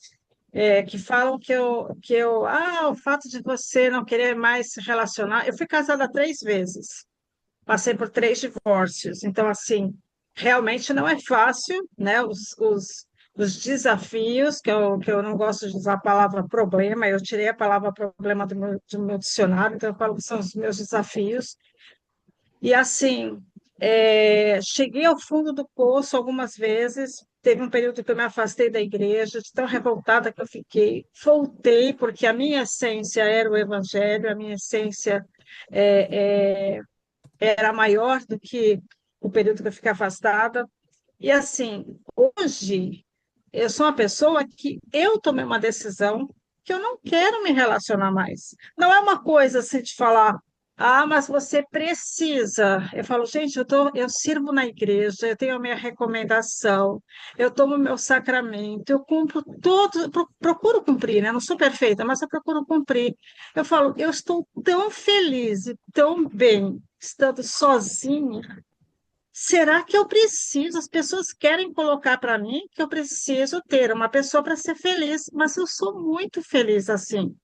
que falam o fato de você não querer mais se relacionar. Eu fui casada 3 vezes, passei por 3 divórcios, então, assim, realmente não é fácil, né? Os desafios, que eu não gosto de usar a palavra problema, eu tirei a palavra problema do meu dicionário, então eu falo que são os meus desafios. E assim, cheguei ao fundo do poço algumas vezes. Teve um período que eu me afastei da igreja, de tão revoltada que eu fiquei. Voltei, porque a minha essência era o evangelho, a minha essência era maior do que o período que eu fiquei afastada. E assim, hoje, eu sou uma pessoa que eu tomei uma decisão que eu não quero me relacionar mais. Não é uma coisa assim de falar, Ah, mas você precisa. Eu falo, gente, eu sirvo na igreja, eu tenho a minha recomendação, eu tomo meu sacramento, eu cumpro todo, procuro cumprir, né? Não sou perfeita, mas eu procuro cumprir. Eu falo, eu estou tão feliz e tão bem estando sozinha. Será que eu preciso? As pessoas querem colocar para mim que eu preciso ter uma pessoa para ser feliz, mas eu sou muito feliz assim.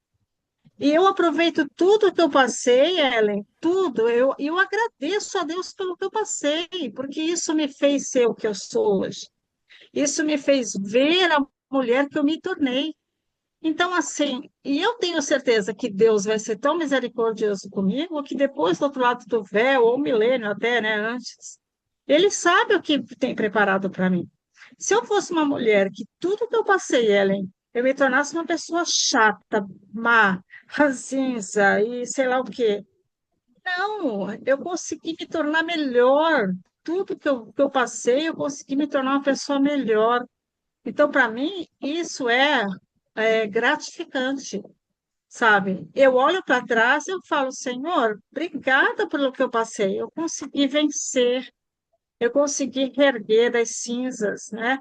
E eu aproveito tudo que eu passei, Ellen, tudo. Eu agradeço a Deus pelo que eu passei, porque isso me fez ser o que eu sou hoje. Isso me fez ver a mulher que eu me tornei. Então, assim, e eu tenho certeza que Deus vai ser tão misericordioso comigo que depois, do outro lado do véu, ou milênio até, né, antes, Ele sabe o que tem preparado para mim. Se eu fosse uma mulher que tudo que eu passei, Ellen, eu me tornasse uma pessoa chata, má, ranzinza e sei lá o quê. Não, eu consegui me tornar melhor. Tudo que eu passei, eu consegui me tornar uma pessoa melhor. Então, para mim, isso é gratificante, sabe? Eu olho para trás e eu falo, Senhor, obrigada pelo que eu passei. Eu consegui vencer, eu consegui reerguer das cinzas, né?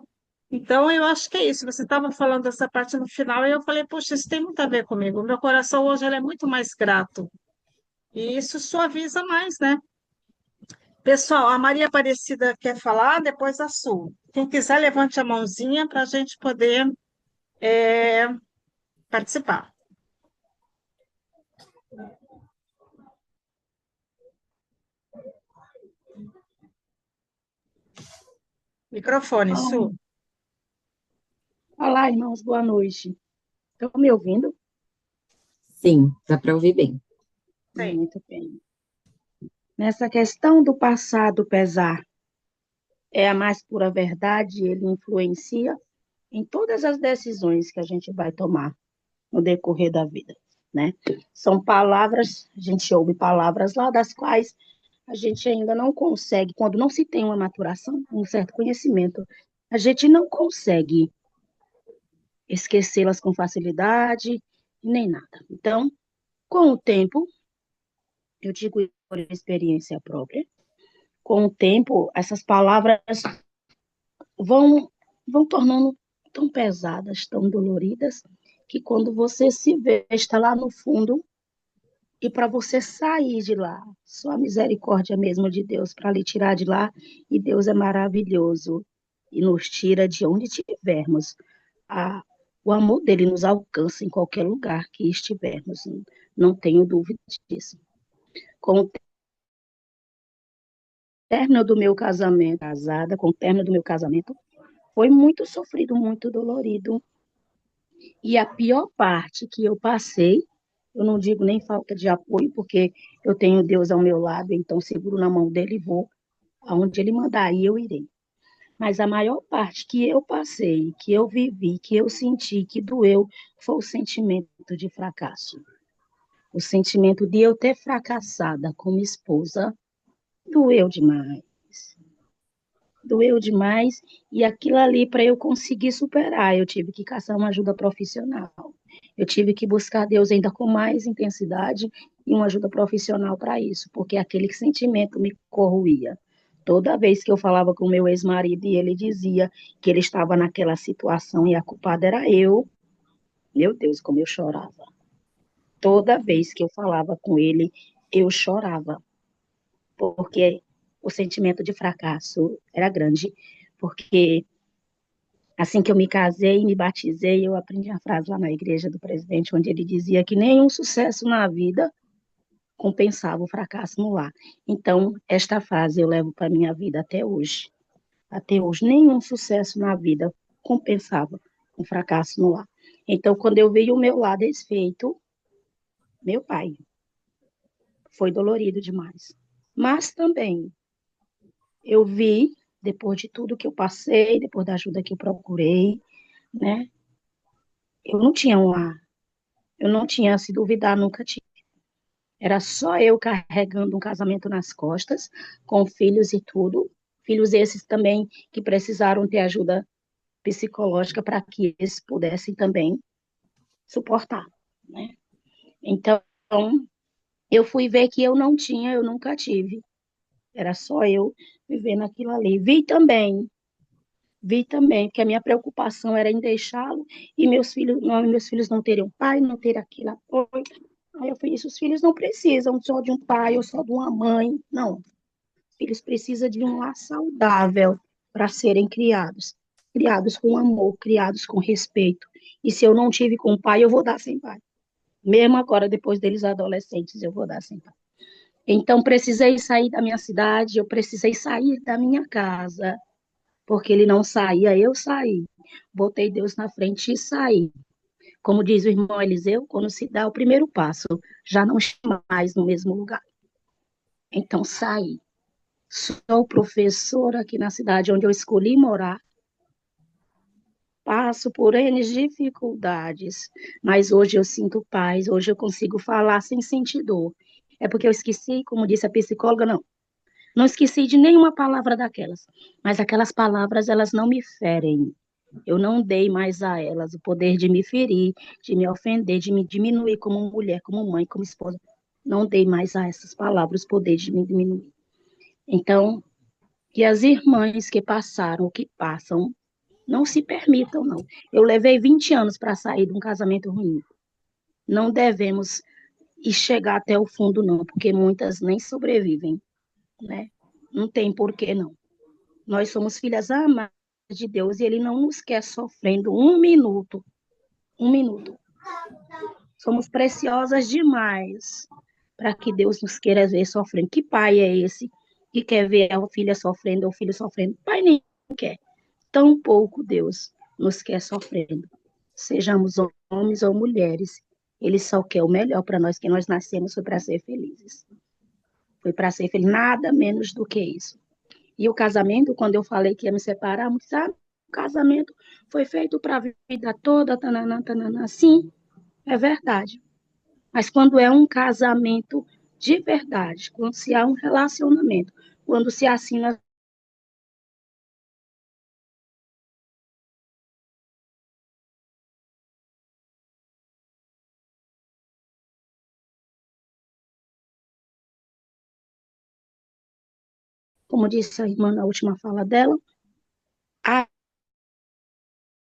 Então, eu acho que é isso. Você estava falando dessa parte no final e eu falei, poxa, isso tem muito a ver comigo. O meu coração hoje ele é muito mais grato. E isso suaviza mais, né? Pessoal, a Maria Aparecida quer falar, depois a Su. Quem quiser, levante a mãozinha para a gente poder é, participar. Microfone, Olá, Su. olá, irmãos, boa noite. Estão me ouvindo? Sim, dá para ouvir bem. Sim. Muito bem. Nessa questão do passado pesar, é a mais pura verdade, ele influencia em todas as decisões que a gente vai tomar no decorrer da vida, né? São palavras, a gente ouve palavras lá das quais a gente ainda não consegue, quando não se tem uma maturação, um certo conhecimento, a gente não consegue esquecê-las com facilidade, nem nada. Então, com o tempo, eu digo por experiência própria, com o tempo, essas palavras vão, vão tornando tão pesadas, tão doloridas, que quando você se vê, está lá no fundo, e para você sair de lá, só a misericórdia mesmo de Deus para lhe tirar de lá, e Deus é maravilhoso e nos tira de onde estivermos. A, o amor dele nos alcança em qualquer lugar que estivermos, não tenho dúvida disso. Com o término do meu casamento, casada, com o término do meu casamento, foi muito sofrido, muito dolorido. E a pior parte que eu passei, eu não digo nem falta de apoio, porque eu tenho Deus ao meu lado, então seguro na mão dele e vou aonde ele mandar, aí eu irei. Mas a maior parte que eu passei, que eu vivi, que eu senti, que doeu, foi o sentimento de fracasso. O sentimento de eu ter fracassada como esposa doeu demais. Doeu demais, e aquilo ali, para eu conseguir superar, eu tive que caçar uma ajuda profissional. Eu tive que buscar Deus ainda com mais intensidade e uma ajuda profissional para isso, porque aquele sentimento me corroía. Toda vez que eu falava com meu ex-marido e ele dizia que ele estava naquela situação e a culpada era eu, meu Deus, como eu chorava. Toda vez que eu falava com ele, eu chorava, porque o sentimento de fracasso era grande, porque assim que eu me casei e me batizei, eu aprendi a frase lá na igreja do presidente, onde ele dizia que nenhum sucesso na vida compensava o fracasso no lar. Então, esta frase eu levo para a minha vida até hoje. Até hoje, nenhum sucesso na vida compensava um fracasso no lar. Então, quando eu vi o meu lar desfeito, meu pai, foi dolorido demais. Mas também, eu vi, depois de tudo que eu passei, depois da ajuda que eu procurei, né? Eu não tinha um lar. Eu não tinha, se duvidar, nunca tive. Era só eu carregando um casamento nas costas, com filhos e tudo. Filhos esses também que precisaram ter ajuda psicológica para que eles pudessem também suportar, né? Então, Eu fui ver que eu não tinha, eu nunca tive. Era só eu vivendo aquilo ali. Vi também, porque a minha preocupação era em deixá-lo e meus filhos não terem um pai, não terem aquele apoio. Aí eu falei, isso, os filhos não precisam só de um pai ou só de uma mãe, não. Eles precisam de um lar saudável para serem criados. Criados com amor, criados com respeito. E se eu não tive com pai, eu vou dar sem pai. Mesmo agora, depois deles adolescentes, eu vou dar sem pai. Então, precisei sair da minha cidade, eu precisei sair da minha casa, porque ele não saía, eu saí. Botei Deus na frente e saí. Como diz o irmão Eliseu, quando se dá o primeiro passo, já não está mais no mesmo lugar. Então, saí. Sou professora aqui na cidade onde eu escolhi morar. Passo por N dificuldades, mas hoje eu sinto paz, hoje eu consigo falar sem sentir dor. É porque eu esqueci, como disse a psicóloga, não esqueci de nenhuma palavra daquelas, mas aquelas palavras, elas não me ferem. Eu não dei mais a elas o poder de me ferir, de me ofender, de me diminuir como mulher, como mãe, como esposa. Não dei mais a essas palavras o poder de me diminuir. Então, que as irmãs que passaram, que passam, não se permitam, não. Eu levei 20 anos para sair de um casamento ruim. Não devemos ir chegar até o fundo, não, porque muitas nem sobrevivem, né? Não tem porquê, não. Nós somos filhas amadas de Deus e Ele não nos quer sofrendo um minuto. Um minuto. Somos preciosas demais para que Deus nos queira ver sofrendo. Que pai é esse que quer ver a filha sofrendo ou o filho sofrendo? Pai nem quer. Tão pouco Deus nos quer sofrendo. Sejamos homens ou mulheres, Ele só quer o melhor para nós, que nós nascemos foi para ser felizes. Foi para ser feliz, nada menos do que isso. E o casamento, quando eu falei que ia me separar, sabe? O casamento foi feito para a vida toda, tananã, tananã. Sim, é verdade. Mas quando é um casamento de verdade, quando se há um relacionamento, quando se assina, como disse a irmã na última fala dela, a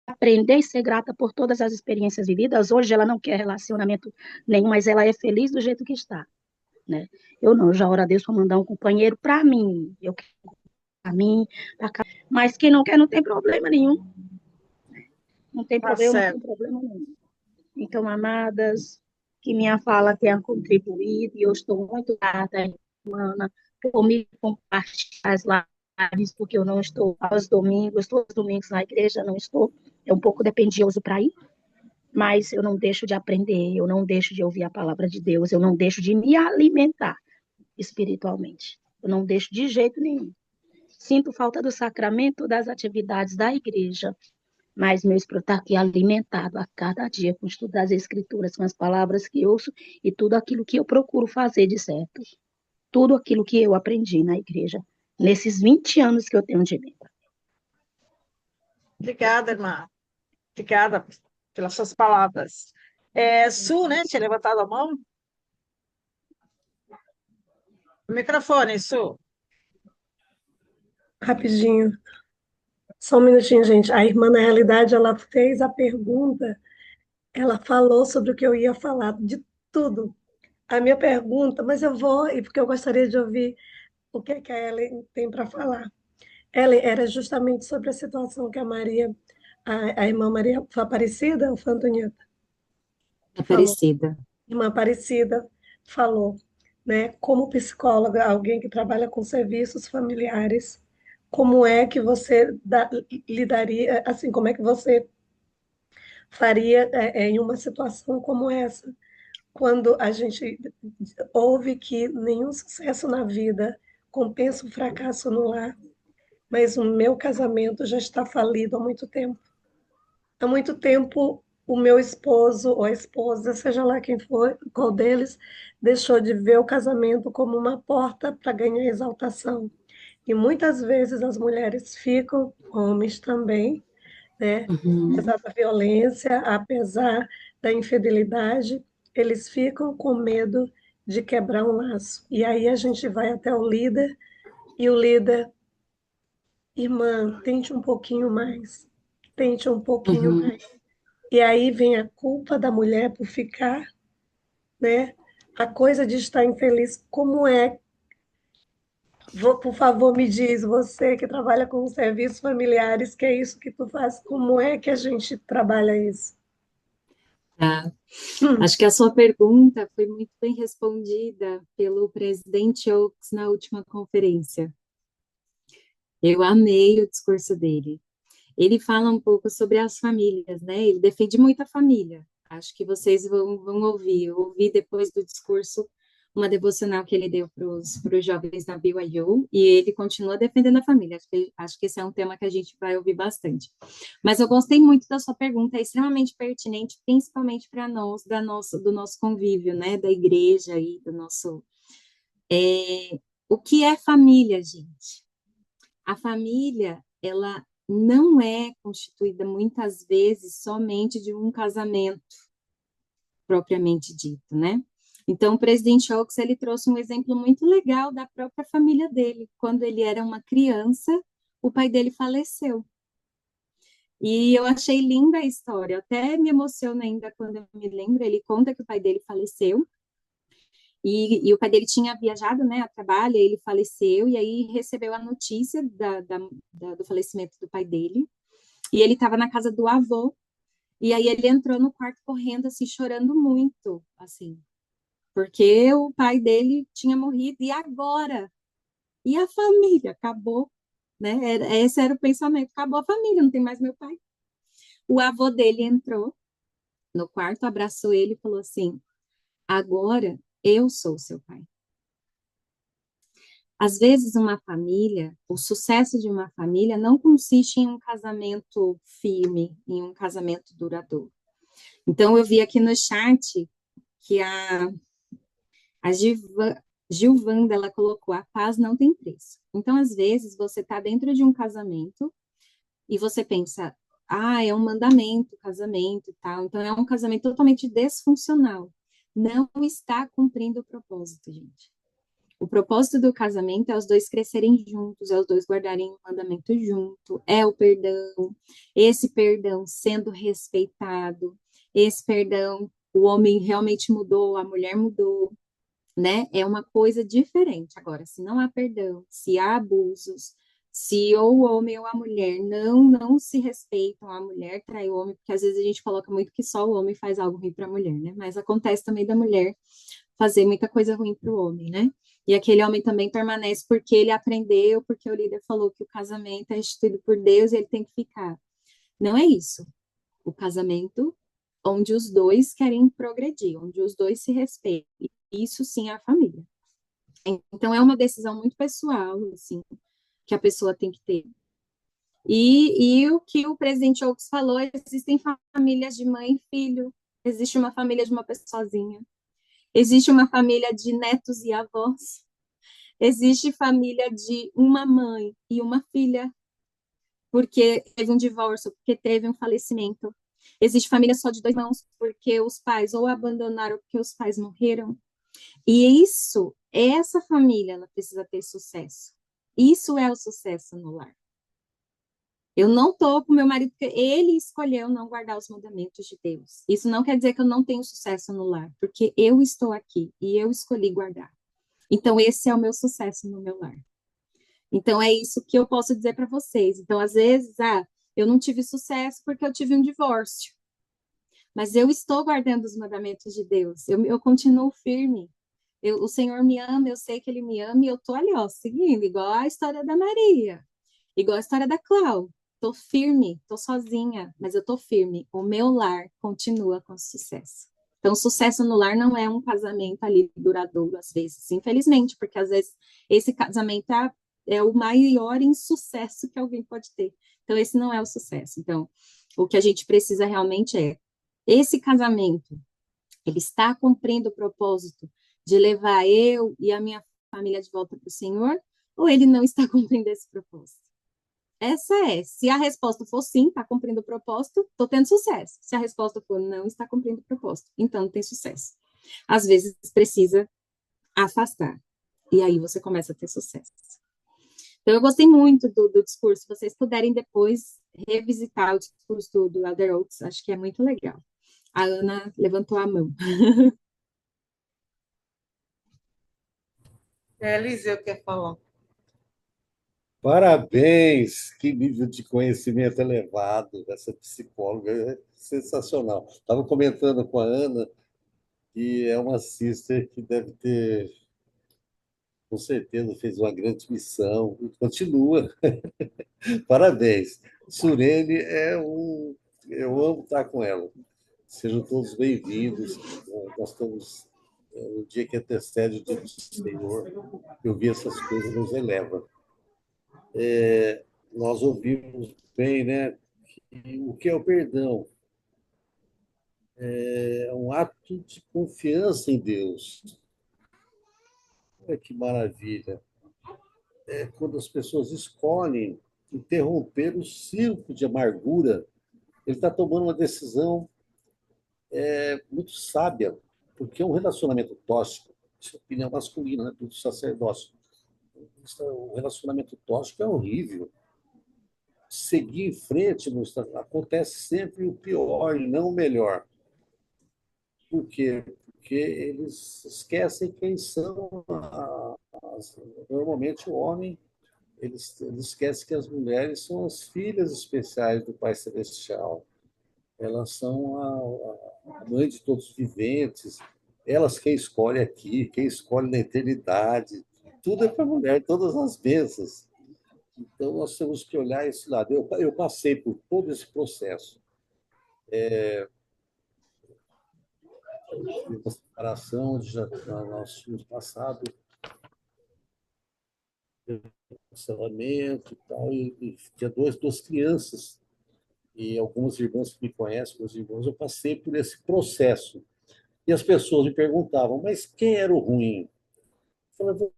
aprender e ser grata por todas as experiências vividas. Hoje ela não quer relacionamento nenhum, mas ela é feliz do jeito que está, né? Eu não, já oro a Deus para mandar um companheiro para mim. Eu quero para mim, mas quem não quer não tem problema nenhum. Não tem Tá problema, não certo. tem problema nenhum. Então, amadas, que minha fala tenha contribuído, e eu estou muito grata, Ana, por me compartilhar as lives, porque eu não estou aos domingos, todos os domingos na igreja, não estou, é um pouco dependioso para ir, mas eu não deixo de aprender, eu não deixo de ouvir a palavra de Deus, eu não deixo de me alimentar espiritualmente, eu não deixo de jeito nenhum. Sinto falta do sacramento, das atividades da igreja, mas meu espírito está aqui alimentado a cada dia com o estudo das Escrituras, com as palavras que ouço e tudo aquilo que eu procuro fazer de certo. Tudo aquilo que eu aprendi na igreja, nesses 20 anos que eu tenho de vida. Obrigada, irmã. Obrigada pelas suas palavras. Su, né? Tinha levantado a mão. O microfone, Su. Rapidinho, só um minutinho, gente. A irmã, na realidade, ela fez a pergunta, ela falou sobre o que eu ia falar, de tudo. A minha pergunta, mas eu vou, e porque eu gostaria de ouvir o que é que a Ellen tem para falar. Ellen, era justamente sobre a situação que a Maria, a irmã Maria foi Aparecida, ou foi Antonieta? Falou. Aparecida. Irmã Aparecida falou, né? Como psicóloga, alguém que trabalha com serviços familiares, como é que você lidaria, assim, como é que você faria em uma situação como essa, quando a gente ouve que nenhum sucesso na vida compensa o fracasso no lar, mas o meu casamento já está falido há muito tempo. Há muito tempo o meu esposo ou a esposa, seja lá quem for, qual deles, deixou de ver o casamento como uma porta para ganhar exaltação. E muitas vezes as mulheres ficam, homens também, né? Apesar da violência, apesar da infidelidade, eles ficam com medo de quebrar um laço. E aí a gente vai até o líder, e o líder, irmã, tente um pouquinho mais, tente um pouquinho Uhum. mais. E aí vem a culpa da mulher por ficar, né? A coisa de estar infeliz. Como é? Por favor, me diz, você que trabalha com serviços familiares, que é isso que tu faz, como é que a gente trabalha isso? Tá. Acho que a sua pergunta foi muito bem respondida pelo presidente Oaks na última conferência. Eu amei o discurso dele. Ele fala um pouco sobre as famílias, né? Ele defende muito a família. Acho que vocês vão ouvir. Eu ouvi depois do discurso uma devocional que ele deu para os jovens na BYU, e ele continua defendendo a família. Acho que esse é um tema que a gente vai ouvir bastante. Mas eu gostei muito da sua pergunta, é extremamente pertinente, principalmente para nós, do nosso convívio, né? Da igreja e do nosso... o que é família, gente? A família, ela não é constituída muitas vezes somente de um casamento propriamente dito, né? Então, o presidente Oaks, ele trouxe um exemplo muito legal da própria família dele. Quando ele era uma criança, o pai dele faleceu. E eu achei linda a história, eu até me emociono ainda quando eu me lembro. Ele conta que o pai dele faleceu, e o pai dele tinha viajado, né, a trabalho, ele faleceu, e aí recebeu a notícia do falecimento do pai dele, e ele estava na casa do avô, e aí ele entrou no quarto correndo, assim, chorando muito, assim, porque o pai dele tinha morrido, e agora? E a família? Acabou, né? Esse era o pensamento, acabou a família, não tem mais meu pai. O avô dele entrou no quarto, abraçou ele e falou assim, agora eu sou seu pai. Às vezes, uma família, o sucesso de uma família não consiste em um casamento firme, em um casamento duradouro. Então, eu vi aqui no chat que a Gilvanda, ela colocou, a paz não tem preço. Então, às vezes, você está dentro de um casamento e você pensa, é um mandamento, casamento e tal. Então, é um casamento totalmente desfuncional. Não está cumprindo o propósito, gente. O propósito do casamento é os dois crescerem juntos, é os dois guardarem o mandamento junto, é o perdão, esse perdão sendo respeitado, esse perdão, o homem realmente mudou, a mulher mudou, né? É uma coisa diferente. Agora, se não há perdão, se há abusos, se ou o homem ou a mulher não se respeitam, a mulher trai o homem, porque às vezes a gente coloca muito que só o homem faz algo ruim para a mulher, né? Mas acontece também da mulher fazer muita coisa ruim para o homem, né? E aquele homem também permanece porque ele aprendeu, porque o líder falou que o casamento é instituído por Deus e ele tem que ficar. Não é isso. O casamento onde os dois querem progredir, onde os dois se respeitam. Isso sim é a família. Então é uma decisão muito pessoal, assim, que a pessoa tem que ter. E o que o presidente Oaks falou, existem famílias de mãe e filho, existe uma família de uma pessoa sozinha. Existe uma família de netos e avós. Existe família de uma mãe e uma filha, porque teve um divórcio, porque teve um falecimento. Existe família só de dois irmãos, porque os pais ou abandonaram, porque os pais morreram. E essa família, ela precisa ter sucesso. Isso é o sucesso no lar. Eu não estou com meu marido porque ele escolheu não guardar os mandamentos de Deus. Isso não quer dizer que eu não tenho sucesso no lar, porque eu estou aqui e eu escolhi guardar. Então, esse é o meu sucesso no meu lar. Então, é isso que eu posso dizer para vocês. Então, às vezes, eu não tive sucesso porque eu tive um divórcio. Mas eu estou guardando os mandamentos de Deus. Eu continuo firme. O Senhor me ama, eu sei que Ele me ama e eu estou ali, seguindo, igual a história da Maria, igual a história da Cláudia. Estou firme, estou sozinha, mas eu estou firme. O meu lar continua com sucesso. Então, sucesso no lar não é um casamento ali duradouro, às vezes, infelizmente, porque às vezes esse casamento é o maior insucesso que alguém pode ter. Então, esse não é o sucesso. Então, o que a gente precisa realmente é esse casamento, ele está cumprindo o propósito de levar eu e a minha família de volta para o Senhor, ou ele não está cumprindo esse propósito? Se a resposta for sim, está cumprindo o propósito, estou tendo sucesso. Se a resposta for não está cumprindo o propósito, então não tem sucesso. Às vezes precisa afastar. E aí você começa a ter sucesso. Então, eu gostei muito do discurso. Se vocês puderem depois revisitar o discurso do Elder Oaks, acho que é muito legal. A Ana levantou a mão. Eliseu quer falar. Parabéns! Que nível de conhecimento elevado dessa psicóloga, é sensacional. Estava comentando com a Ana que é uma sister que deve ter, com certeza, fez uma grande missão e continua. Parabéns! Surene é um. Eu amo estar com ela. Sejam todos bem-vindos. Nós estamos no dia que antecede o dia do Senhor. Eu vi essas coisas nos eleva. Nós ouvimos bem, né? O que é o perdão? É um ato de confiança em Deus. Olha que maravilha. É quando as pessoas escolhem interromper o círculo de amargura, ele está tomando uma decisão muito sábia, porque um relacionamento tóxico, isso é opinião masculina, né, do sacerdócio, o relacionamento tóxico é horrível. Seguir em frente acontece sempre o pior e não o melhor. Por quê? Porque eles esquecem quem são. Normalmente o homem, ele esquece que as mulheres são as filhas especiais do Pai Celestial. Elas são a mãe de todos os viventes. Elas quem escolhe aqui, quem escolhe na eternidade. Tudo é para a mulher, todas as bênçãos. Então, nós temos que olhar esse lado. Eu passei por todo esse processo. Uma separação, onde já nós tínhamos passado cancelamento e tal, e tinha duas crianças, e algumas irmãs que me conhecem, meus irmãos, eu passei por esse processo. E as pessoas me perguntavam, mas quem era o ruim? Eu falava,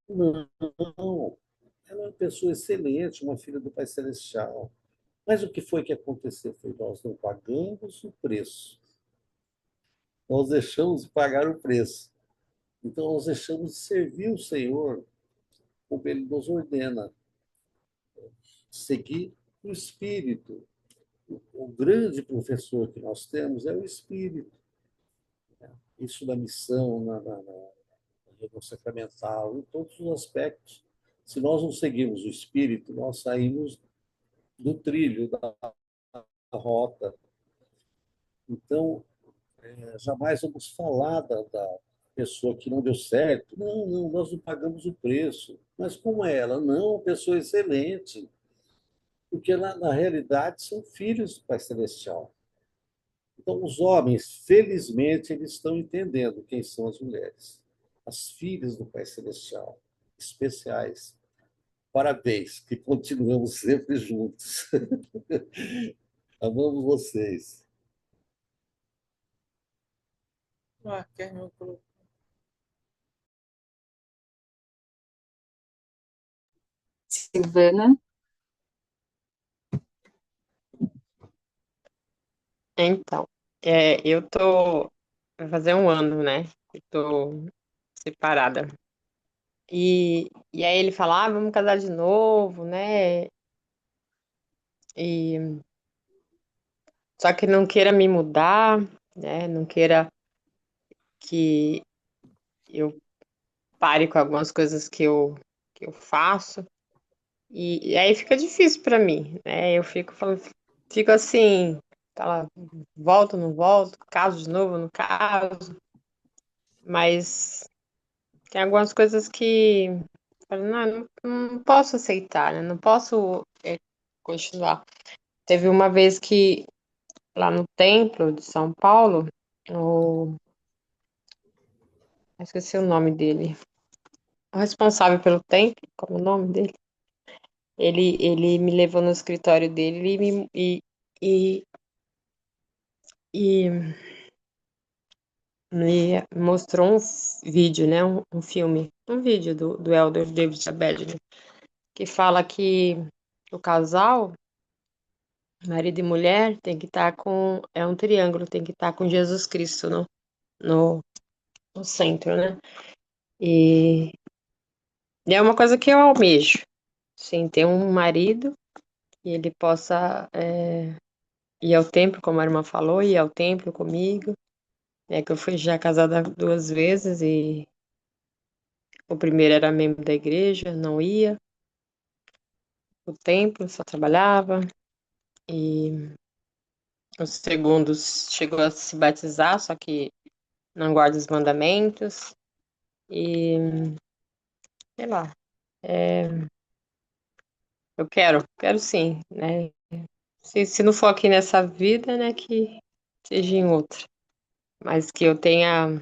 não, ela é uma pessoa excelente, uma filha do Pai Celestial. Mas o que foi que aconteceu? Foi nós não pagamos o preço. Nós deixamos de pagar o preço. Então, nós deixamos de servir o Senhor como Ele nos ordena. Seguir o Espírito. O grande professor que nós temos é o Espírito. Isso na missão, na reunião sacramental, em todos os aspectos. Se nós não seguirmos o Espírito, nós saímos do trilho, da rota. Então, jamais vamos falar da pessoa que não deu certo. Não, nós não pagamos o preço. Mas como é ela? Não, uma pessoa excelente. Porque, na realidade, são filhos do Pai Celestial. Então, os homens, felizmente, eles estão entendendo quem são as mulheres. As filhas do Pai Celestial, especiais. Parabéns, que continuamos sempre juntos. Amamos vocês. Silvana. Então, vai fazer um ano, né? Eu tô separada. E aí ele fala, vamos casar de novo, né? E só que não queira me mudar, né? Não queira que eu pare com algumas coisas que eu faço. E aí fica difícil para mim, né? Eu fico falando, fico assim, tá lá, volto, não volto, caso de novo, não caso. Mas tem algumas coisas que eu falo, não posso aceitar, né? Não posso continuar. Teve uma vez que lá no templo de São Paulo, esqueci o nome dele, o responsável pelo templo, como é o nome dele? Ele me levou no escritório dele e me mostrou um vídeo, né? Um filme, um vídeo do Elder David Abednego, que fala que o casal, marido e mulher, tem que estar é um triângulo, tem que estar com Jesus Cristo no centro, né? E, e é uma coisa que eu almejo, sim, ter um marido que ele possa ir ao templo, como a irmã falou, ir ao templo comigo. É que eu fui já casada 2 vezes e o primeiro era membro da igreja, não ia. O templo só trabalhava. E o segundo chegou a se batizar, só que não guarda os mandamentos. E, sei lá, eu quero sim, né? Se não for aqui nessa vida, né, que seja em outra. Mas que eu tenha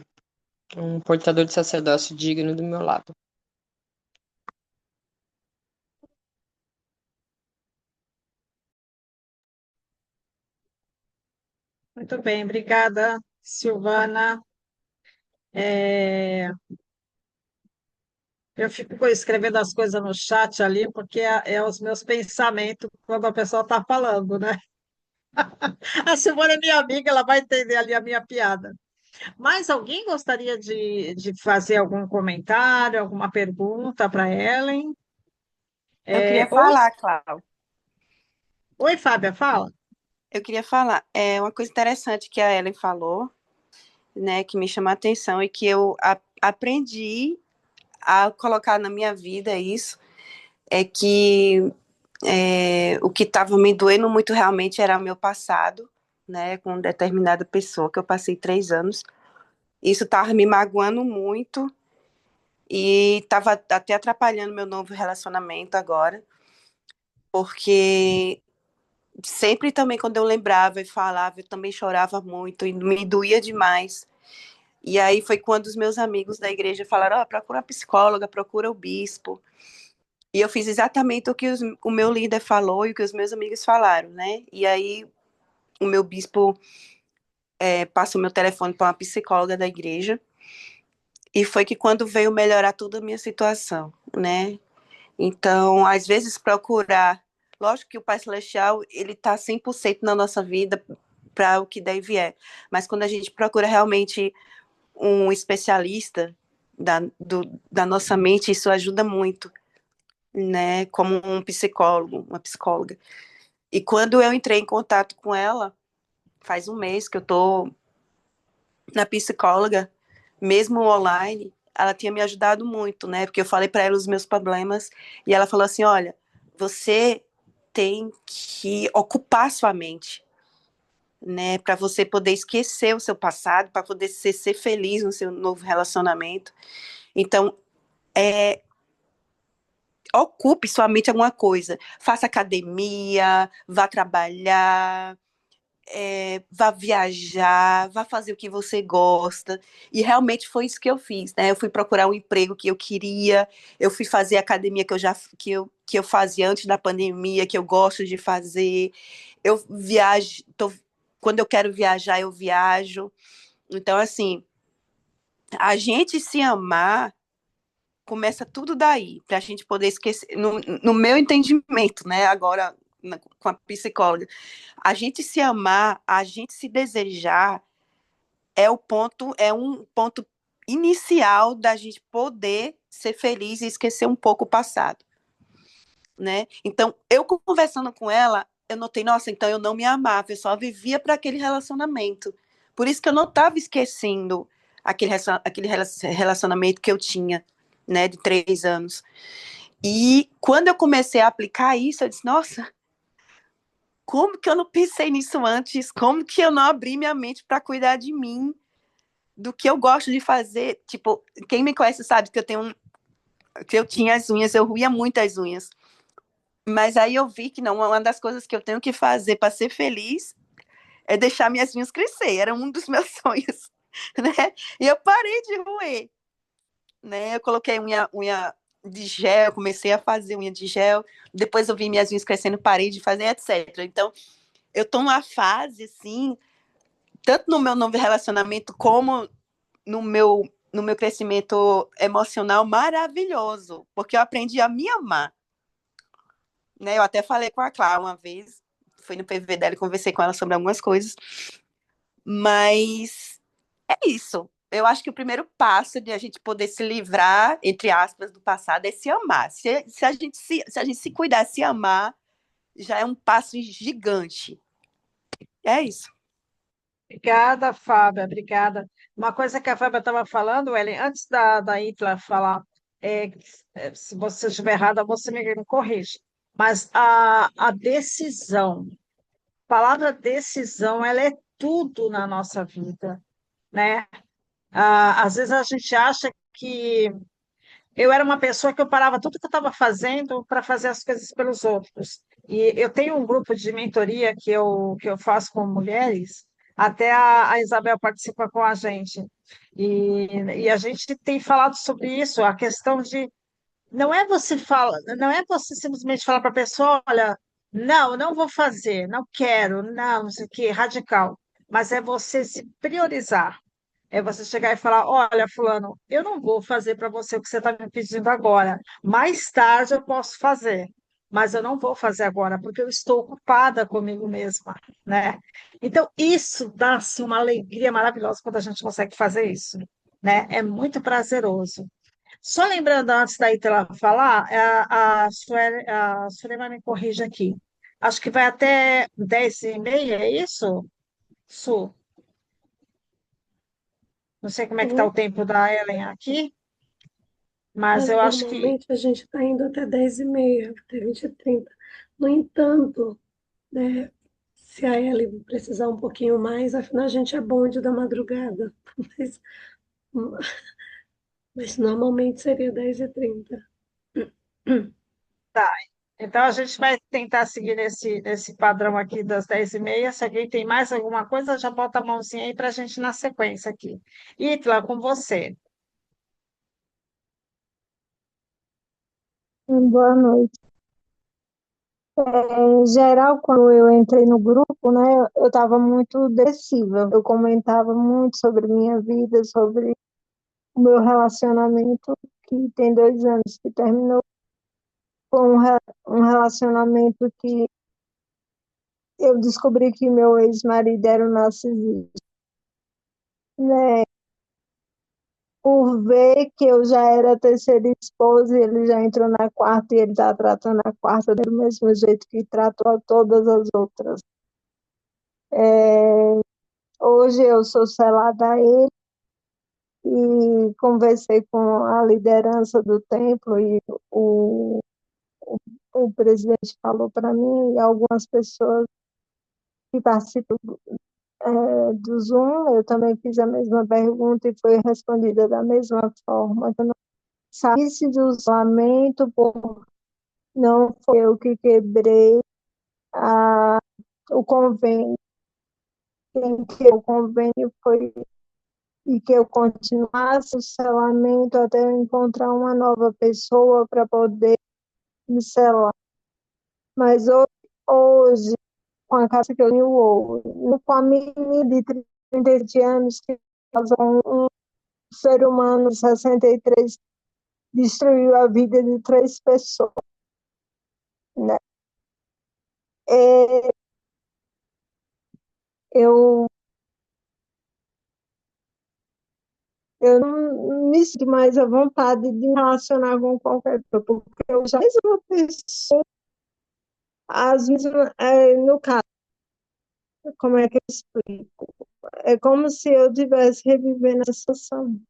um portador de sacerdócio digno do meu lado. Muito bem, obrigada, Silvana. É, eu fico escrevendo as coisas no chat ali, porque é os meus pensamentos quando a pessoa está falando, né? A Silvana é minha amiga, ela vai entender ali a minha piada. Mas alguém gostaria de fazer algum comentário, alguma pergunta para Ellen? Eu queria Oi, falar, Cláudia. oi, Fábia, fala. Eu queria falar. É uma coisa interessante que a Ellen falou, né, que me chamou a atenção e que eu aprendi a colocar na minha vida isso, é que o que estava me doendo muito realmente era o meu passado, né, com determinada pessoa que eu passei 3 anos. Isso estava me magoando muito e estava até atrapalhando meu novo relacionamento agora, porque sempre também quando eu lembrava e falava, eu também chorava muito e me doía demais. E aí foi quando os meus amigos da igreja falaram, procura a psicóloga, procura o bispo. E eu fiz exatamente o que o meu líder falou e o que os meus amigos falaram, né? E aí o meu bispo passou meu telefone para uma psicóloga da igreja. E foi que quando veio melhorar toda a minha situação, né? Então, às vezes procurar, lógico que o Pai Celestial, ele está 100% na nossa vida para o que deve é, mas quando a gente procura realmente um especialista da nossa mente, isso ajuda muito, né? Como um psicólogo, uma psicóloga. E quando eu entrei em contato com ela, faz um mês que eu tô na psicóloga, mesmo online, ela tinha me ajudado muito, né? Porque eu falei para ela os meus problemas e ela falou assim: olha, você tem que ocupar sua mente, né? Para você poder esquecer o seu passado, para poder ser feliz no seu novo relacionamento. Então, ocupe sua mente em alguma coisa. Faça academia, vá trabalhar, vá viajar, vá fazer o que você gosta. E realmente foi isso que eu fiz, né? Eu fui procurar um emprego que eu queria, eu fui fazer a academia que eu fazia antes da pandemia, que eu gosto de fazer. Eu viajo, quando eu quero viajar, eu viajo. Então, assim, a gente se amar começa tudo daí, para a gente poder esquecer, no meu entendimento, né? Agora, com a psicóloga, a gente se amar, a gente se desejar é um ponto inicial da gente poder ser feliz e esquecer um pouco o passado, né? Então, eu conversando com ela, eu notei, nossa, então eu não me amava, eu só vivia para aquele relacionamento. Por isso que eu não estava esquecendo aquele relacionamento que eu tinha, né, de 3 anos. E quando eu comecei a aplicar isso, eu disse, nossa, como que eu não pensei nisso antes? Como que eu não abri minha mente para cuidar de mim, do que eu gosto de fazer? Tipo, quem me conhece sabe que eu tinha as unhas, eu ruía muito as unhas. Mas aí eu vi que não, uma das coisas que eu tenho que fazer para ser feliz é deixar minhas unhas crescer. Era um dos meus sonhos, né? E eu parei de roer, né? Eu coloquei unha de gel, comecei a fazer unha de gel, depois eu vi minhas unhas crescendo, parei de fazer, etc. Então, eu tô numa fase, assim, tanto no meu novo relacionamento, como no meu crescimento emocional maravilhoso, porque eu aprendi a me amar, né? Eu até falei com a Clara uma vez, fui no PV dela e conversei com ela sobre algumas coisas, mas é isso. eu acho que o primeiro passo de a gente poder se livrar, entre aspas, do passado é se amar. Se a gente se cuidar, se amar, já é um passo gigante. É isso. Obrigada, Fábia, obrigada. Uma coisa que a Fábia estava falando, Ellen, antes da Itla falar, é, se você estiver errada, você me corrige. Mas a decisão, a palavra decisão, ela é tudo na nossa vida, né? Às vezes a gente acha que eu era uma pessoa que eu parava tudo que eu estava fazendo para fazer as coisas pelos outros. E eu tenho um grupo de mentoria que eu faço com mulheres, até a Isabel participa com a gente. E a gente tem falado sobre isso, a questão de não é você simplesmente falar para a pessoa, olha, não, eu não vou fazer, não quero, não sei o quê, radical. Mas é você se priorizar. É você chegar e falar: olha, fulano, eu não vou fazer para você o que você está me pedindo agora. Mais tarde eu posso fazer, mas eu não vou fazer agora, porque eu estou ocupada comigo mesma, né? Então, isso dá-se uma alegria maravilhosa quando a gente consegue fazer isso, né? É muito prazeroso. Só lembrando, antes da Itela falar, a Sueli me corrige aqui. Acho que vai até 10h30, é isso, Su? Não sei como é que está o tempo da Ellen aqui, mas eu acho que Normalmente a gente está indo até 10h30, até 20h30. No entanto, né, se a Ellie precisar um pouquinho mais, afinal a gente é bonde da madrugada. Mas, mas normalmente seria 10h30. tá. Então a gente vai tentar seguir nesse padrão aqui das 10h30. Se alguém tem mais alguma coisa, já bota a mãozinha aí para a gente ir na sequência aqui. Ítala, com você. Boa noite. Em geral, quando eu entrei no grupo, né, eu estava muito depressiva. Eu comentava muito sobre minha vida, sobre o meu relacionamento, que tem 2 anos que terminou, com um relacionamento que eu descobri que meu ex-marido era um narcisista, né? Por ver que eu já era a terceira esposa e ele já entrou na quarta e ele está tratando a quarta do mesmo jeito que tratou todas as outras. Hoje eu sou selada a ele e conversei com a liderança do templo e o, o presidente falou para mim e algumas pessoas que participam do Zoom, eu também fiz a mesma pergunta e foi respondida da mesma forma. Eu não saísse do isolamento, não foi eu que quebrei a, o convênio. Quem quebrou o convênio foi e que eu continuasse o selamento até eu encontrar uma nova pessoa para poder me selar. Mas hoje, com a casa que eu tenho hoje, com a menina de 37 anos que casou com um ser humano de 63, destruiu a vida de 3 pessoas, né? É, eu, eu não me sinto mais à vontade de me relacionar com qualquer pessoa, porque eu já sou uma pessoa, no caso, como é que eu explico? É como se eu estivesse revivendo essa situação.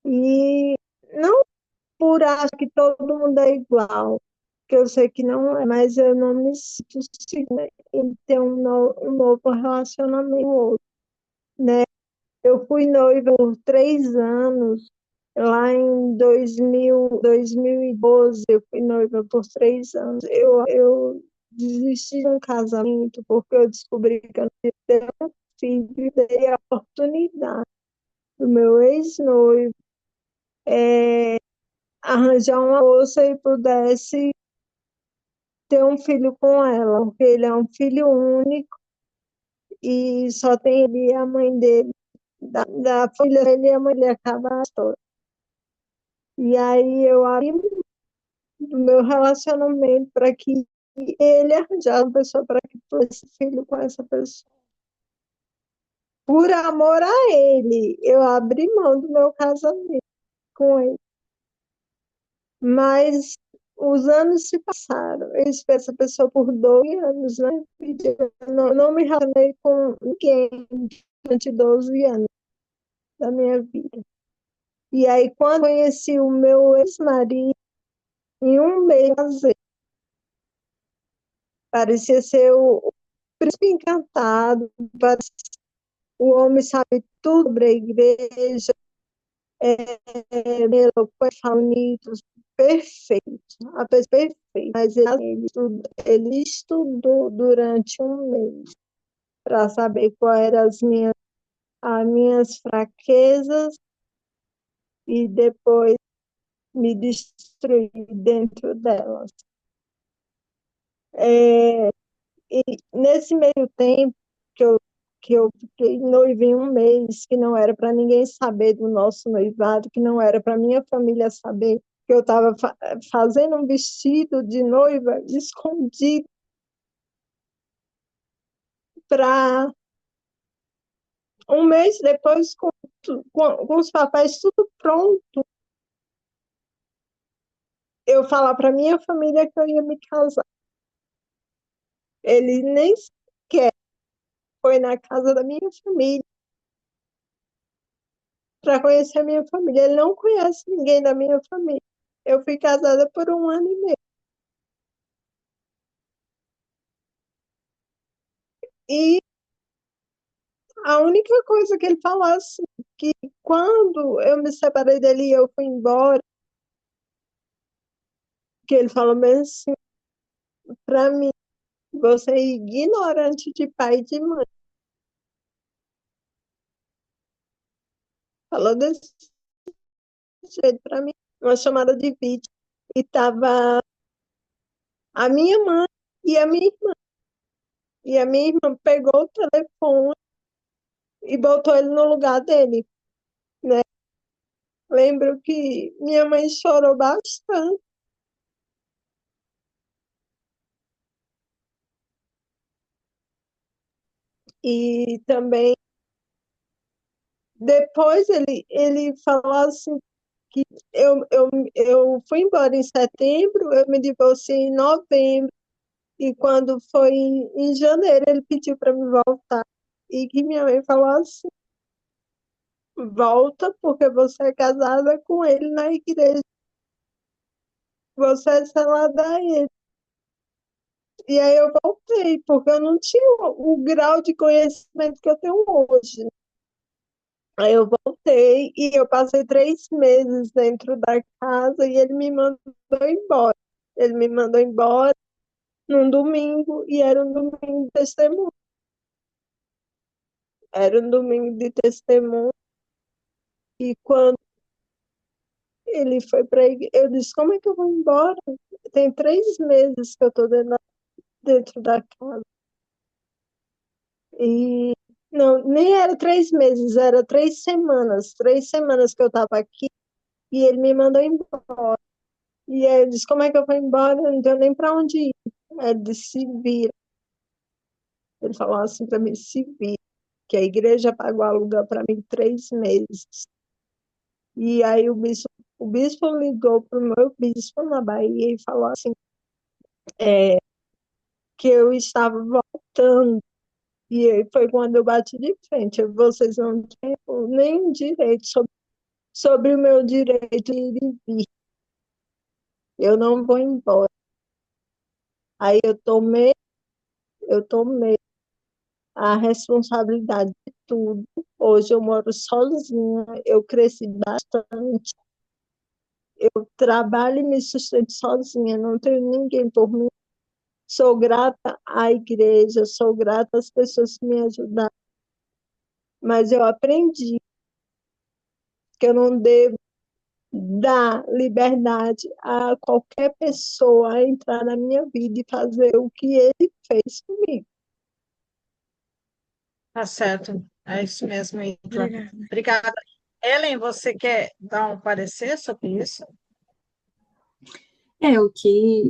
E não por achar que todo mundo é igual, que eu sei que não é, mas eu não me sinto segura em ter um novo relacionamento, né? Eu fui noiva por 3 anos, lá em 2012, eu fui noiva por 3 anos. Eu desisti de um casamento porque eu descobri que eu não ia ter um filho e dei a oportunidade do meu ex-noivo arranjar uma moça e pudesse ter um filho com ela, porque ele é um filho único e só tem ele e a mãe dele. Da filha dele, a mãe dele acaba a história. E aí eu abri do meu relacionamento para que ele arranjasse uma pessoa para que fosse filho com essa pessoa. por amor a ele, eu abri mão do meu casamento com ele. Mas os anos se passaram. Eu espero essa pessoa por 2 anos, né? Eu não me relacionei com ninguém durante 12 anos da minha vida. E aí, quando conheci o meu ex-marido, em um mês, eu casei. Parecia ser o príncipe encantado, o homem sabe tudo sobre a igreja, eloquente, bonito, perfeito, a pessoa perfeita, mas ele estudou durante um mês para saber quais eram as minhas fraquezas e depois me destruir dentro delas. E nesse meio tempo que eu fiquei noiva em um mês, que não era para ninguém saber do nosso noivado, que não era para minha família saber, que eu estava fazendo um vestido de noiva escondido para um mês depois, com os papéis tudo pronto, eu falar para minha família que eu ia me casar. Ele nem sequer foi na casa da minha família para conhecer a minha família. Ele não conhece ninguém da minha família. Eu fui casada por 1 ano e meio. E a única coisa que ele falou assim, que quando eu me separei dele e eu fui embora, que ele falou mesmo assim, para mim, você é ignorante de pai e de mãe. Falou desse jeito para mim, uma chamada de vídeo. E tava a minha mãe e a minha irmã. E a minha irmã pegou o telefone e botou ele no lugar dele, né? Lembro que minha mãe chorou bastante. E também, depois ele falou assim, que eu fui embora em setembro, eu me divorciei em novembro, e quando foi em janeiro, ele pediu para me voltar. E que minha mãe falou assim, volta, porque você é casada com ele na igreja, você é selada a ele. E aí eu voltei, porque eu não tinha o grau de conhecimento que eu tenho hoje. Aí eu voltei e eu passei 3 meses dentro da casa e ele me mandou embora. Ele me mandou embora num domingo e era um domingo de testemunho. Era um domingo de testemunho e quando ele foi para a igreja, eu disse, como é que eu vou embora? Tem 3 meses que eu estou dentro da casa. E não, nem era 3 meses, era 3 semanas. 3 semanas que eu estava aqui e ele me mandou embora. E aí eu disse, como é que eu vou embora? Eu não tenho nem para onde ir. Aí ele disse, se vira. Ele falou assim para mim, se vira, que a igreja pagou aluguel para mim 3 meses. E aí o bispo ligou para o meu bispo na Bahia e falou assim, que eu estava voltando. E aí foi quando eu bati de frente. Vocês não têm nenhum direito sobre o meu direito de ir e vir. Eu não vou embora. Aí eu tomei a responsabilidade de tudo. Hoje eu moro sozinha, eu cresci bastante, eu trabalho e me sustento sozinha, não tenho ninguém por mim. Sou grata à igreja, sou grata às pessoas que me ajudaram, mas eu aprendi que eu não devo dar liberdade a qualquer pessoa a entrar na minha vida e fazer o que ele fez comigo. Tá certo, é isso mesmo, Ítala. Obrigada. Obrigada. Ellen, você quer dar um parecer sobre isso?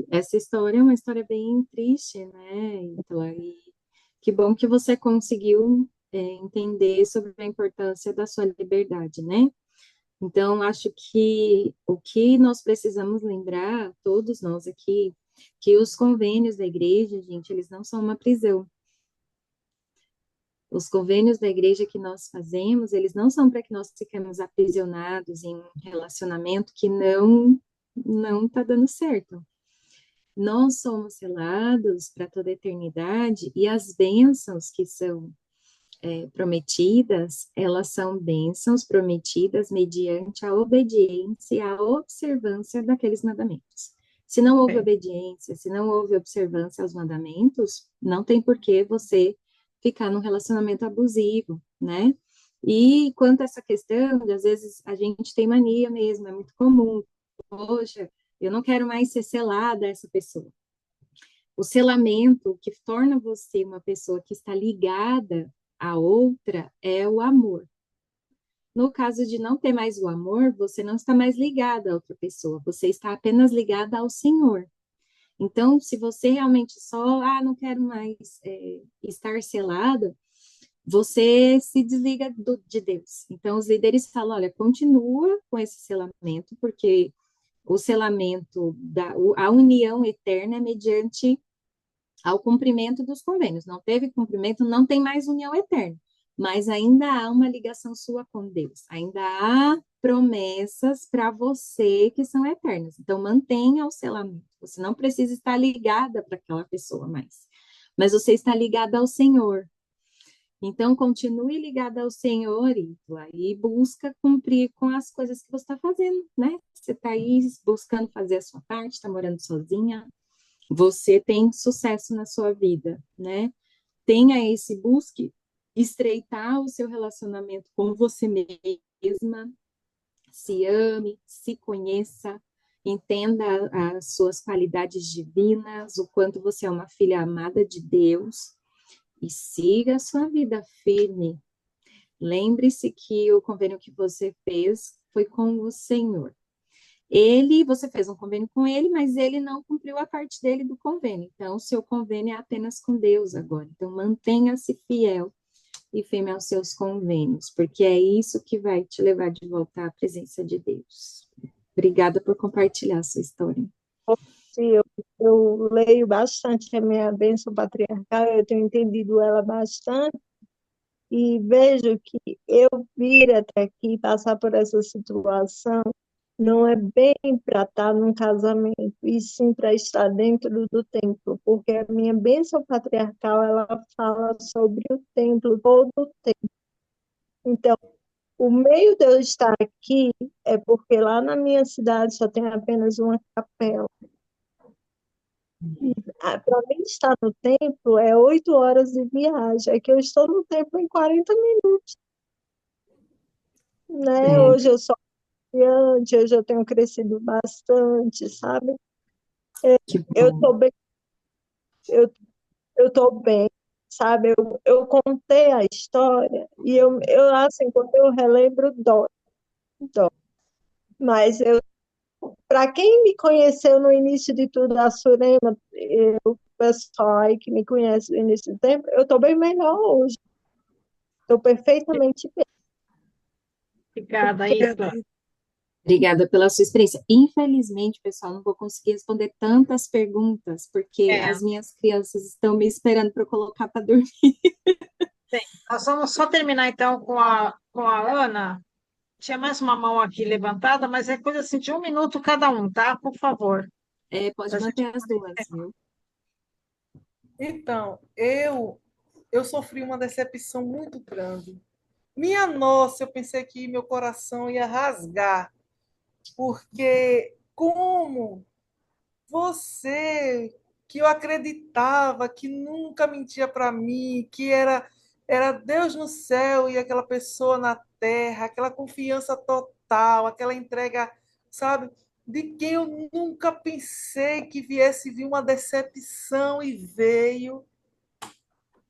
Essa história é uma história bem triste, né, Ítala? E que bom que você conseguiu entender sobre a importância da sua liberdade, né? Então, acho que o que nós precisamos lembrar, todos nós aqui, que os convênios da igreja, gente, eles não são uma prisão. Os convênios da igreja que nós fazemos, eles não são para que nós fiquemos aprisionados em um relacionamento que não está dando certo. Nós somos selados para toda a eternidade e as bênçãos que são prometidas, elas são bênçãos prometidas mediante a obediência e a observância daqueles mandamentos. Se não houve obediência, se não houve observância aos mandamentos, não tem por que você ficar num relacionamento abusivo, né? E quanto a essa questão, de, às vezes a gente tem mania mesmo, é muito comum. Poxa, eu não quero mais ser selada a essa pessoa. O selamento, o que torna você uma pessoa que está ligada a outra, é o amor. No caso de não ter mais o amor, você não está mais ligada a outra pessoa, você está apenas ligada ao Senhor. Então, se você realmente só, não quero mais estar selada, você se desliga de Deus. Então, os líderes falam, olha, continua com esse selamento, porque o selamento, a união eterna é mediante ao cumprimento dos convênios. Não teve cumprimento, não tem mais união eterna, mas ainda há uma ligação sua com Deus, ainda há promessas para você que são eternas. Então, mantenha o selamento. Você não precisa estar ligada para aquela pessoa mais, mas você está ligada ao Senhor. Então, continue ligada ao Senhor e busca cumprir com as coisas que você está fazendo, né? Você está aí buscando fazer a sua parte, está morando sozinha, você tem sucesso na sua vida, né? Busque estreitar o seu relacionamento com você mesma, se ame, se conheça, entenda as suas qualidades divinas, o quanto você é uma filha amada de Deus, e siga a sua vida firme. Lembre-se que o convênio que você fez foi com o Senhor. Você fez um convênio com ele, mas ele não cumpriu a parte dele do convênio. Então, o seu convênio é apenas com Deus agora. Então, mantenha-se fiel e firme aos seus convênios, porque é isso que vai te levar de volta à presença de Deus. Obrigada por compartilhar a sua história. Sim, eu leio bastante a minha bênção patriarcal, eu tenho entendido ela bastante, e vejo que eu vir até aqui, passar por essa situação, não é bem para estar num casamento, e sim para estar dentro do templo, porque a minha bênção patriarcal, ela fala sobre o templo, todo o templo. Então, o meio de eu estar aqui é porque lá na minha cidade só tem apenas uma capela. Para mim estar no templo é 8 horas de viagem, é que eu estou no templo em 40 minutos. Né? Hoje eu sou confiante, hoje eu tenho crescido bastante, sabe? Eu estou bem, eu estou bem, sabe? Eu contei a história e eu assim, quando eu relembro, dói. Mas para quem me conheceu no início de tudo, a Surema, o pessoal aí que me conhece no início do tempo, eu estou bem melhor hoje. Estou perfeitamente bem. Obrigada, Isla. Obrigada pela sua experiência. Infelizmente, pessoal, não vou conseguir responder tantas perguntas, porque as minhas crianças estão me esperando para eu colocar para dormir. Bem, nós vamos só terminar, então, com a Ana. Tinha mais uma mão aqui levantada, mas é coisa assim de 1 minuto cada um, tá? Por favor. Pode manter as duas, viu? Então, eu sofri uma decepção muito grande. Minha nossa, eu pensei que meu coração ia rasgar, porque como você, que eu acreditava, que nunca mentia para mim, que era Deus no céu e aquela pessoa na terra, aquela confiança total, aquela entrega, sabe? De quem eu nunca pensei que viesse vir uma decepção e veio.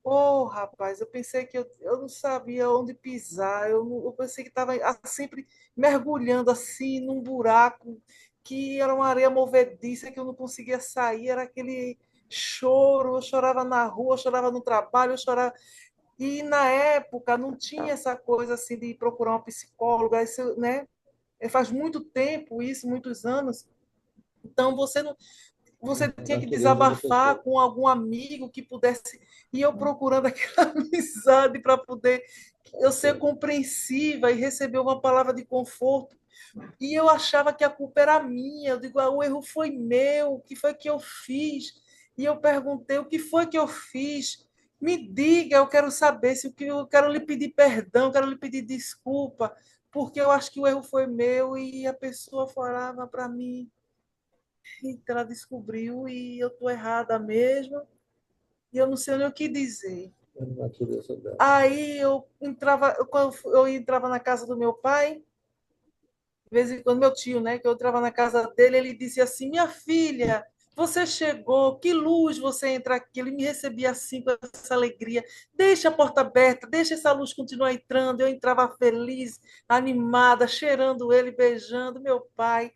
Oh, rapaz, eu pensei que eu não sabia onde pisar, eu pensei que estava sempre mergulhando assim num buraco, que era uma areia movediça, que eu não conseguia sair, era aquele choro, eu chorava na rua, eu chorava no trabalho, eu chorava. E na época não tinha essa coisa assim de procurar uma psicóloga, isso, né? Faz muito tempo isso, muitos anos. Então você tinha que desabafar com algum amigo que pudesse, e eu procurando aquela amizade para poder eu ser compreensiva e receber uma palavra de conforto. E eu achava que a culpa era minha. Eu digo, o erro foi meu, o que foi que eu fiz? E eu perguntei, o que foi que eu fiz? Me diga, eu quero saber se o que eu quero lhe pedir perdão, eu quero lhe pedir desculpa, porque eu acho que o erro foi meu e a pessoa falava para mim, então ela descobriu e eu estou errada mesmo, e eu não sei nem o que dizer. Aí eu entrava, quando eu entrava na casa do meu pai, de vez em quando, meu tio, né, que eu entrava na casa dele, ele dizia assim: minha filha, você chegou, que luz você entra aqui. Ele me recebia assim, com essa alegria. Deixa a porta aberta, deixa essa luz continuar entrando. Eu entrava feliz, animada, cheirando ele, beijando meu pai.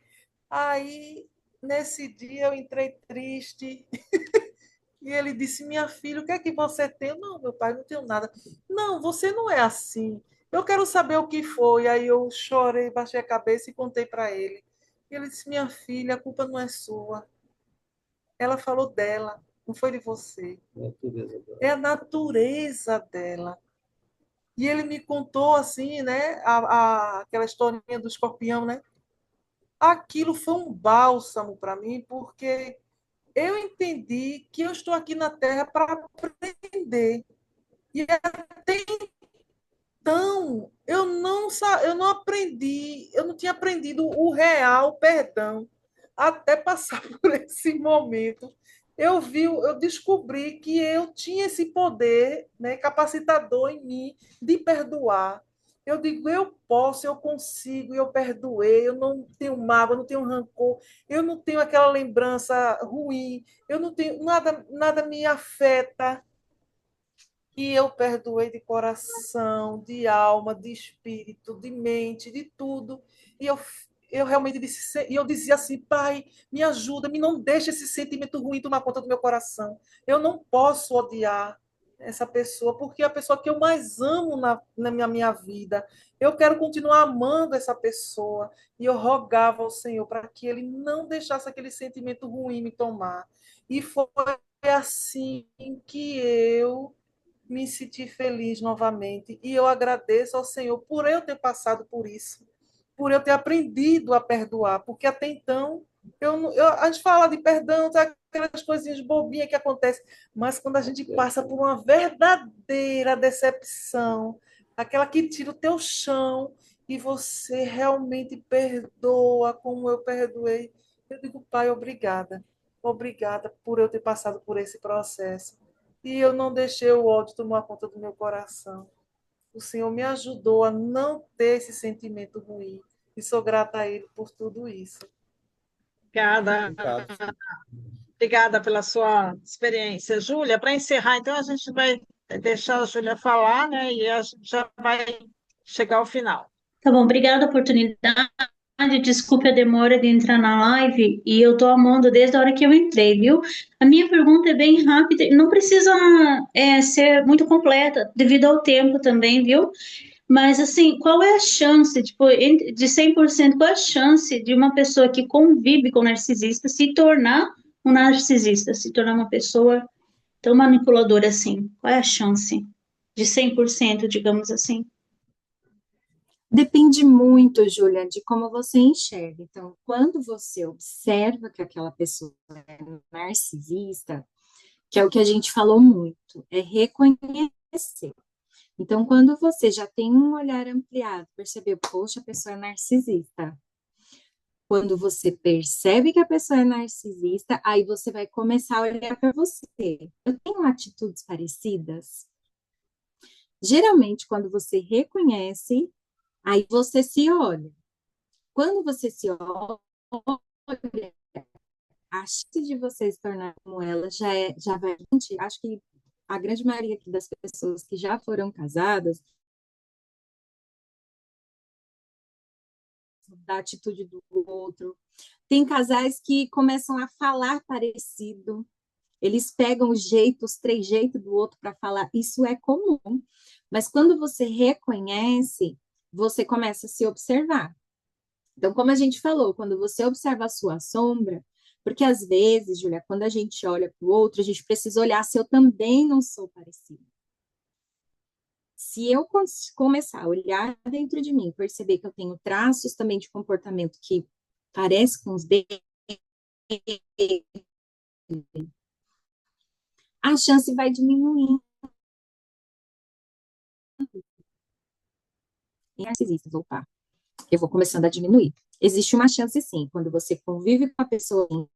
Aí, nesse dia, eu entrei triste. E ele disse: minha filha, o que é que você tem? Não, meu pai, não tenho nada. Não, você não é assim. Eu quero saber o que foi. Aí eu chorei, baixei a cabeça e contei para ele. E ele disse: minha filha, a culpa não é sua. Ela falou dela, não foi de você. É a natureza dela. E ele me contou assim, né? Aquela historinha do escorpião, né? Aquilo foi um bálsamo para mim, porque eu entendi que eu estou aqui na Terra para aprender. E até então, eu não aprendi, eu não tinha aprendido o real perdão até passar por esse momento. Eu descobri que eu tinha esse poder, né, capacitador em mim de perdoar. Eu digo, eu posso, eu consigo, eu perdoei, eu não tenho mágoa, eu não tenho rancor, eu não tenho aquela lembrança ruim, eu não tenho nada me afeta, e eu perdoei de coração, de alma, de espírito, de mente, de tudo. E eu realmente disse, e eu dizia assim: pai, me ajuda, me não deixe esse sentimento ruim tomar conta do meu coração. Eu não posso odiar essa pessoa, porque é a pessoa que eu mais amo na minha vida. Eu quero continuar amando essa pessoa. E eu rogava ao Senhor para que ele não deixasse aquele sentimento ruim me tomar. E foi assim que eu me senti feliz novamente. E eu agradeço ao Senhor por eu ter passado por isso, por eu ter aprendido a perdoar, porque até então a gente fala de perdão, tá, aquelas coisinhas bobinhas que acontecem, mas quando a gente passa por uma verdadeira decepção, aquela que tira o teu chão e você realmente perdoa como eu perdoei, eu digo, pai, obrigada. Obrigada por eu ter passado por esse processo. E eu não deixei o ódio tomar conta do meu coração. O Senhor me ajudou a não ter esse sentimento ruim. E sou grata a Ele por tudo isso. Obrigada, obrigada pela sua experiência. Júlia, para encerrar, então, a gente vai deixar a Júlia falar, né? E a gente já vai chegar ao final. Tá bom, obrigada a oportunidade. Desculpe a demora de entrar na live e eu tô amando desde a hora que eu entrei, viu? A minha pergunta é bem rápida, não precisa ser muito completa, devido ao tempo também, viu? Mas, assim, qual é a chance, tipo, de 100%, qual é a chance de uma pessoa que convive com narcisista se tornar um narcisista, se tornar uma pessoa tão manipuladora assim? Qual é a chance de 100%, digamos assim? Depende muito, Júlia, de como você enxerga. Então, quando você observa que aquela pessoa é narcisista, que é o que a gente falou muito, é reconhecer. Então, quando você já tem um olhar ampliado, percebeu, poxa, a pessoa é narcisista. Quando você percebe que a pessoa é narcisista, aí você vai começar a olhar para você. Eu tenho atitudes parecidas? Geralmente, quando você reconhece, aí você se olha. Quando você se olha, a chance de você se tornar como ela já vai. Acho que a grande maioria aqui das pessoas que já foram casadas, da atitude do outro. Tem casais que começam a falar parecido. Eles pegam o jeito, os trejeitos do outro para falar, isso é comum. Mas quando você reconhece, você começa a se observar. Então, como a gente falou, quando você observa a sua sombra, porque às vezes, Júlia, quando a gente olha para o outro, a gente precisa olhar se eu também não sou parecida. Se eu começar a olhar dentro de mim, perceber que eu tenho traços também de comportamento que parecem com os deles, a chance vai diminuindo. Em narcisistas, opa, eu vou começando a diminuir. Existe uma chance, sim, quando você convive com a pessoa